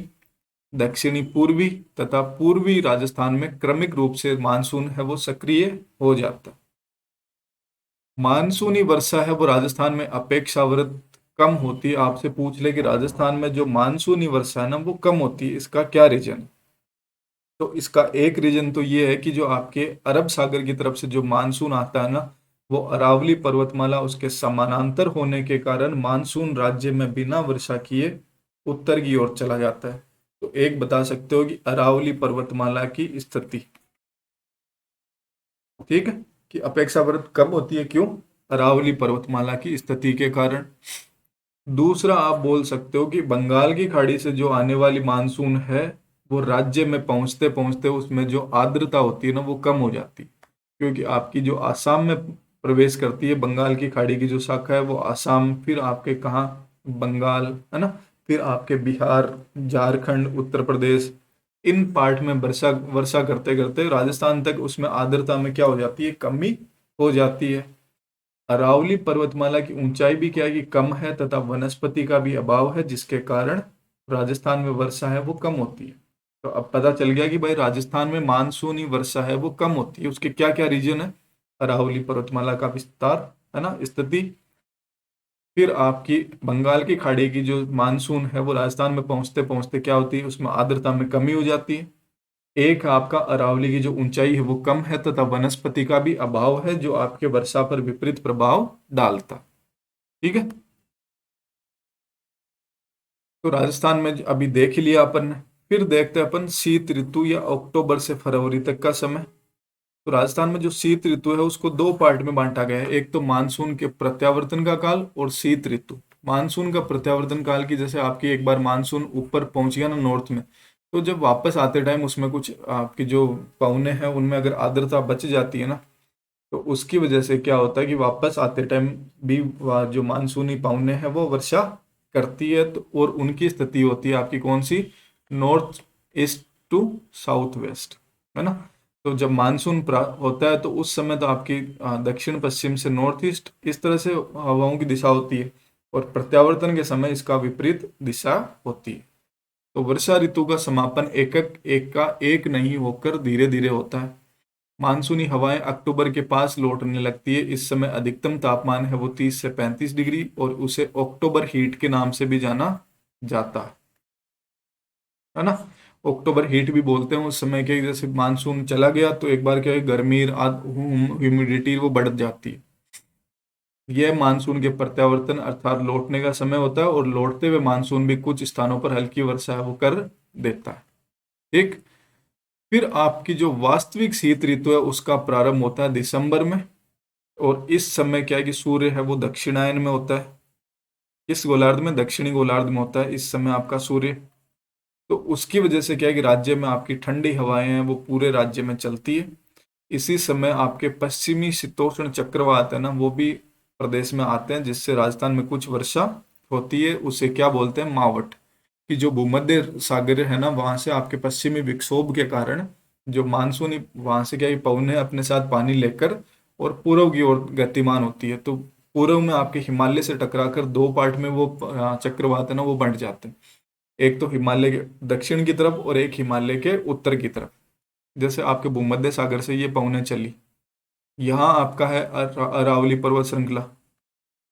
दक्षिणी पूर्वी तथा पूर्वी राजस्थान में क्रमिक रूप से मानसून है वो सक्रिय हो जाता है। मानसूनी वर्षा है वो राजस्थान में अपेक्षाकृत कम होती है। आपसे पूछ ले कि राजस्थान में जो मानसूनी वर्षा है ना वो कम होती है, इसका क्या रीजन। तो इसका एक रीजन तो ये है कि जो आपके अरब सागर की तरफ से जो मानसून आता है ना, वो अरावली पर्वतमाला उसके समानांतर होने के कारण मानसून राज्य में बिना वर्षा किए उत्तर की ओर चला जाता है। तो एक बता सकते हो कि अरावली पर्वतमाला की स्थिति, ठीक है, कि अपेक्षाकृत कम होती है, क्यों, अरावली पर्वतमाला की स्थिति के कारण। दूसरा आप बोल सकते हो कि बंगाल की खाड़ी से जो आने वाली मानसून है वो राज्य में पहुंचते पहुंचते उसमें जो आर्द्रता होती है ना वो कम हो जाती है, क्योंकि आपकी जो आसाम में प्रवेश करती है बंगाल की खाड़ी की जो शाखा है वो आसाम, फिर आपके कहाँ, बंगाल, है ना, फिर आपके बिहार, झारखंड, उत्तर प्रदेश, इन पार्ट में वर्षा वर्षा करते करते राजस्थान तक उसमें आर्द्रता में क्या हो जाती है, कमी हो जाती है। अरावली पर्वतमाला की ऊंचाई भी क्या है कि कम है तथा वनस्पति का भी अभाव है, जिसके कारण राजस्थान में वर्षा है वो कम होती है। तो अब पता चल गया कि भाई राजस्थान में मानसूनी वर्षा है वो कम होती है। उसके क्या क्या रीजन है? अरावली पर्वतमाला का विस्तार, है ना, स्थिति। फिर आपकी बंगाल की खाड़ी की जो मानसून है वो राजस्थान में पहुंचते पहुंचते क्या होती है, उसमें आर्द्रता में कमी हो जाती है। एक आपका अरावली की जो ऊंचाई है वो कम है तथा वनस्पति का भी अभाव है, जो आपके वर्षा पर विपरीत प्रभाव डालता। ठीक है। तो राजस्थान में अभी देख ही लिया अपन ने। फिर देखते हैं अपन शीत ऋतु या अक्टूबर से फरवरी तक का समय। तो राजस्थान में जो शीत ऋतु है उसको दो पार्ट में बांटा गया है, एक तो मानसून के प्रत्यावर्तन का काल और शीत ऋतु। मानसून का प्रत्यावर्तन काल की, जैसे आपकी एक बार मानसून ऊपर पहुंच गया ना नॉर्थ में, तो जब वापस आते टाइम उसमें कुछ आपकी जो पवने हैं उनमें अगर आर्द्रता बच जाती है ना, तो उसकी वजह से क्या होता है कि वापस आते टाइम भी जो मानसूनी पवने हैं वो वर्षा करती है। तो और उनकी स्थिति होती है आपकी कौन सी, north east to south west, है ना। तो जब मानसून होता है तो उस समय तो आपकी दक्षिण पश्चिम से नॉर्थ ईस्ट इस तरह से हवाओं की दिशा होती है, और प्रत्यावर्तन के समय इसका विपरीत दिशा होती है। तो वर्षा ऋतु का समापन एक का एक नहीं होकर धीरे धीरे होता है। मानसूनी हवाएं अक्टूबर के पास लौटने लगती है। इस समय अधिकतम तापमान है वो 30 से 35 डिग्री, और उसे अक्टूबर हीट के नाम से भी जाना जाता है ना। अक्टूबर हीट भी बोलते हैं उस समय के, जैसे मानसून चला गया तो एक बार क्या है, गर्मी ह्यूमिडिटी वो बढ़ जाती है। यह मानसून के प्रत्यावर्तन अर्थात लौटने का समय होता है, और लौटते हुए मानसून भी कुछ स्थानों पर हल्की वर्षा है वो कर देता है। ठीक। फिर आपकी जो वास्तविक शीत ऋतु है उसका प्रारंभ होता है दिसंबर में, और इस समय क्या है कि सूर्य है वो दक्षिणायन में होता है। इस गोलार्ध में, दक्षिणी गोलार्ध में होता है इस समय आपका सूर्य। तो उसकी वजह से क्या है कि राज्य में आपकी ठंडी हवाएं हैं वो पूरे राज्य में चलती है। इसी समय आपके पश्चिमी शीतोष्ण चक्रवात है ना वो भी प्रदेश में आते हैं, जिससे राजस्थान में कुछ वर्षा होती है। उसे क्या बोलते हैं, मावठ। कि जो भूमध्य सागर है ना वहां से आपके पश्चिमी विक्षोभ के कारण जो मानसूनी वहां से क्या है, पवनें अपने साथ पानी लेकर और पूर्व की ओर गतिमान होती है। तो पूर्व में आपके हिमालय से टकराकर दो पार्ट में वो चक्रवात है ना वो बंट जाते हैं। एक तो हिमालय के दक्षिण की तरफ और एक हिमालय के उत्तर की तरफ। जैसे आपके भूमध्य सागर से ये पवनें चली, यहाँ आपका है अरावली पर्वत श्रृंखला,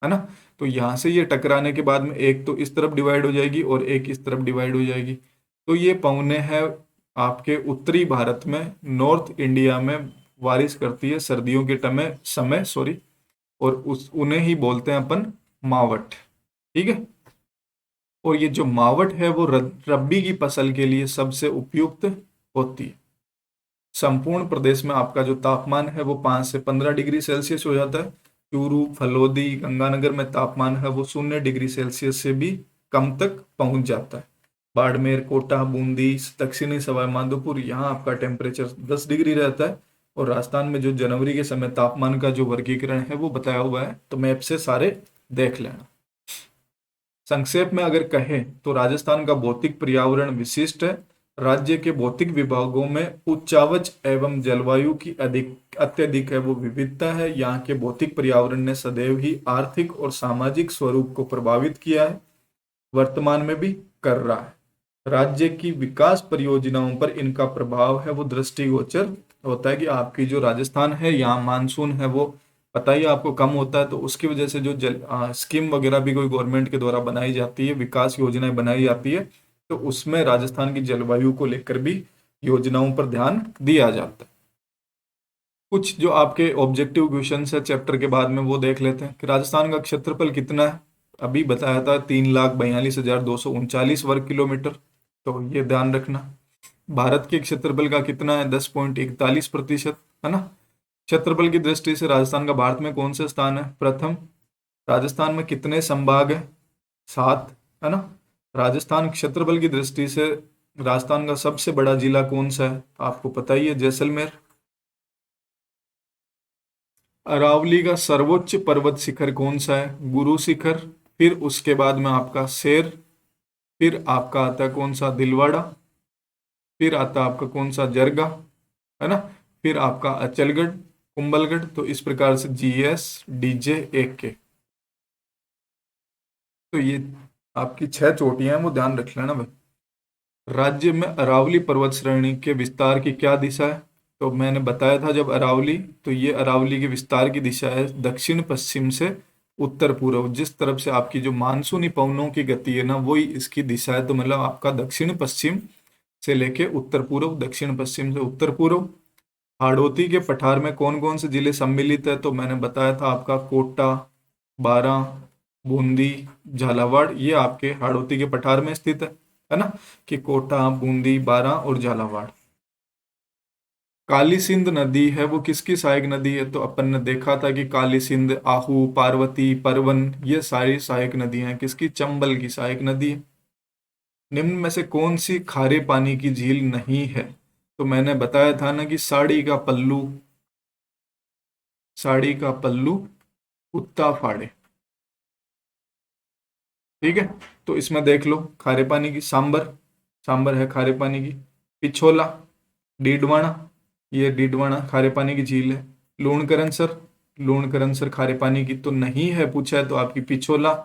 है ना। तो यहाँ से ये टकराने के बाद में एक तो इस तरफ डिवाइड हो जाएगी और एक इस तरफ डिवाइड हो जाएगी। तो ये पवने हैं आपके उत्तरी भारत में, नॉर्थ इंडिया में बारिश करती है सर्दियों के समय सॉरी, और उस उन्हें ही बोलते हैं अपन मावठ। ठीक है। और ये जो मावठ है वो रब्बी की फसल के लिए सबसे उपयुक्त होती है। संपूर्ण प्रदेश में आपका जो तापमान है वो 5 से 15 डिग्री सेल्सियस हो जाता है। चूरू, फलोदी, गंगानगर में तापमान है वो 0 डिग्री सेल्सियस से भी कम तक पहुंच जाता है। बाड़मेर, कोटा, बूंदी, दक्षिणी सवाई माधोपुर, यहाँ आपका टेम्परेचर 10 डिग्री रहता है। और राजस्थान में जो जनवरी के समय तापमान का जो वर्गीकरण है वो बताया हुआ है, तो मैप से सारे देख लेना। संक्षेप में अगर कहें तो राजस्थान का भौतिक पर्यावरण विशिष्ट है। राज्य के भौतिक विभागों में उच्चावच एवं जलवायु की अधिक अत्यधिक है वो विविधता है। यहाँ के भौतिक पर्यावरण ने सदैव ही आर्थिक और सामाजिक स्वरूप को प्रभावित किया है, वर्तमान में भी कर रहा है। राज्य की विकास परियोजनाओं पर इनका प्रभाव है वो दृष्टिगोचर होता है। कि आपकी जो राजस्थान है यहाँ मानसून है वो पता ही है आपको कम होता है, तो उसकी वजह से जो स्कीम वगैरह भी कोई गवर्नमेंट के द्वारा बनाई जाती है, विकास योजनाएं बनाई जाती है, तो उसमें राजस्थान की जलवायु को लेकर भी योजनाओं पर ध्यान दिया जाता है। कुछ जो आपके ऑब्जेक्टिव क्वेश्चन है चैप्टर के बाद में वो देख लेते हैं कि राजस्थान का क्षेत्रफल कितना है। अभी बताया था 3,42,239 वर्ग किलोमीटर, तो ये ध्यान रखना। भारत के क्षेत्रफल का कितना है, 10.41%, है ना। क्षेत्रफल की दृष्टि से राजस्थान का भारत में कौन सा स्थान है, प्रथम। राजस्थान में कितने संभाग है, 7, है ना। राजस्थान क्षेत्रफल की दृष्टि से राजस्थान का सबसे बड़ा जिला कौन सा है, आपको पता ही है, जैसलमेर। अरावली का सर्वोच्च पर्वत शिखर कौन सा है, गुरु शिखर। फिर उसके बाद में आपका शेर, फिर आपका आता है कौन सा, दिलवाड़ा। फिर आता है आपका कौन सा, जरगा, है ना। फिर आपका अचलगढ़, कुंभलगढ़। तो इस प्रकार से GS DJ AK, तो ये आपकी 6 चोटियां हैं, वो ध्यान रख लेना भाई। राज्य में अरावली पर्वत श्रेणी के विस्तार की क्या दिशा है? तो मैंने बताया था जब अरावली, तो ये अरावली के विस्तार की दिशा है दक्षिण पश्चिम से उत्तर पूर्व। जिस तरफ से आपकी जो मानसूनी पवनों की गति है ना, वही इसकी दिशा है। तो मतलब आपका दक्षिण पश्चिम से लेके उत्तर पूर्व, दक्षिण पश्चिम से उत्तर पूर्व। हाड़ौती के पठार में कौन कौन से जिले सम्मिलित है? तो मैंने बताया था आपका कोटा, बारां, बूंदी, झालावाड़, ये आपके हाड़ौती के पठार में स्थित है ना, कि कोटा, बूंदी, बारां और झालावाड़। काली सिंध नदी है वो किसकी सहायक नदी है? तो अपन ने देखा था कि काली सिंध, आहू, पार्वती, परवन, ये सारी सहायक नदियां हैं किसकी? चंबल की सहायक नदी है। निम्न में से कौन सी खारे पानी की झील नहीं है? तो मैंने बताया था ना कि साड़ी का पल्लू, साड़ी का पल्लू, कुत्ता फाड़े। ठीक है, तो इसमें देख लो खारे पानी की सांबर, सांबर है खारे पानी की। पिछोला, डीडवाना, ये डीडवाना खारे पानी की झील है। लूणकरनसर, लूणकरनसर खारे पानी की तो नहीं है, पूछा है तो आपकी पिछोला।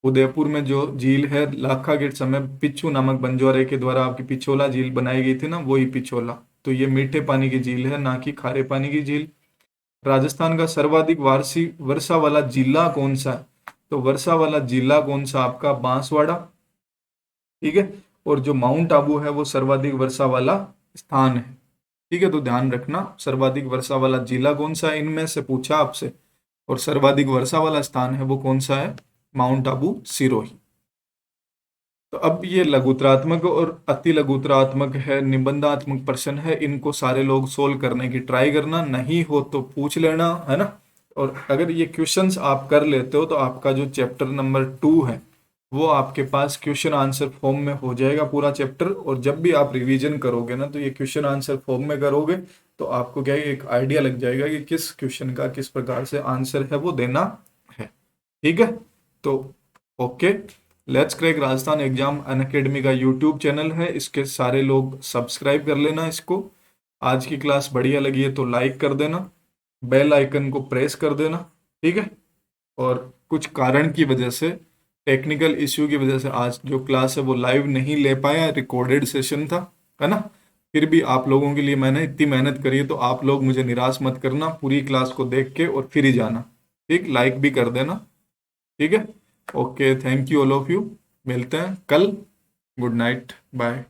उदयपुर में जो झील है लाखा के समय पिच्छू नामक बंजौरे के द्वारा आपकी पिछोला झील बनाई गई थी ना, वही पिछोला। तो ये मीठे पानी की झील है, ना कि खारे पानी की झील। राजस्थान का सर्वाधिक वार्षिक वर्षा वाला जिला कौन सा है? तो वर्षा वाला जिला कौन सा? आपका बांसवाड़ा। ठीक है, और जो माउंट आबू है वो सर्वाधिक वर्षा वाला स्थान है। ठीक है, तो ध्यान रखना सर्वाधिक वर्षा वाला जिला कौन सा है, इनमें से पूछा आपसे। और सर्वाधिक वर्षा वाला स्थान है वो कौन सा है? माउंट आबू सिरोही। तो अब ये लघुतरात्मक और अति लघुतरात्मक है, निबंधात्मक प्रश्न है, इनको सारे लोग सोल्व करने की ट्राई करना, नहीं हो तो पूछ लेना, है ना। और अगर ये क्वेश्चंस आप कर लेते हो तो आपका जो चैप्टर नंबर 2 है वो आपके पास क्वेश्चन आंसर फॉर्म में हो जाएगा पूरा चैप्टर। और जब भी आप रिवीजन करोगे ना, तो ये क्वेश्चन आंसर फॉर्म में करोगे तो आपको क्या है, एक आइडिया लग जाएगा कि किस क्वेश्चन का किस प्रकार से आंसर है वो देना है। ठीक है, तो okay. Let's crack Rajasthan exam Unacademy का यूट्यूब चैनल है, इसके सारे लोग सब्सक्राइब कर लेना इसको। आज की क्लास बढ़िया लगी है तो लाइक कर देना, बेल आइकन को प्रेस कर देना। ठीक है, और कुछ कारण की वजह से, टेक्निकल इश्यू की वजह से आज जो क्लास है वो लाइव नहीं ले पाया, रिकॉर्डेड सेशन था, है ना। फिर भी आप लोगों के लिए मैंने इतनी मेहनत करी है, तो आप लोग मुझे निराश मत करना, पूरी क्लास को देख के और फिर ही जाना। ठीक, लाइक भी कर देना। ठीक है, okay, thank you all of you. मिलते हैं कल। Good night, bye.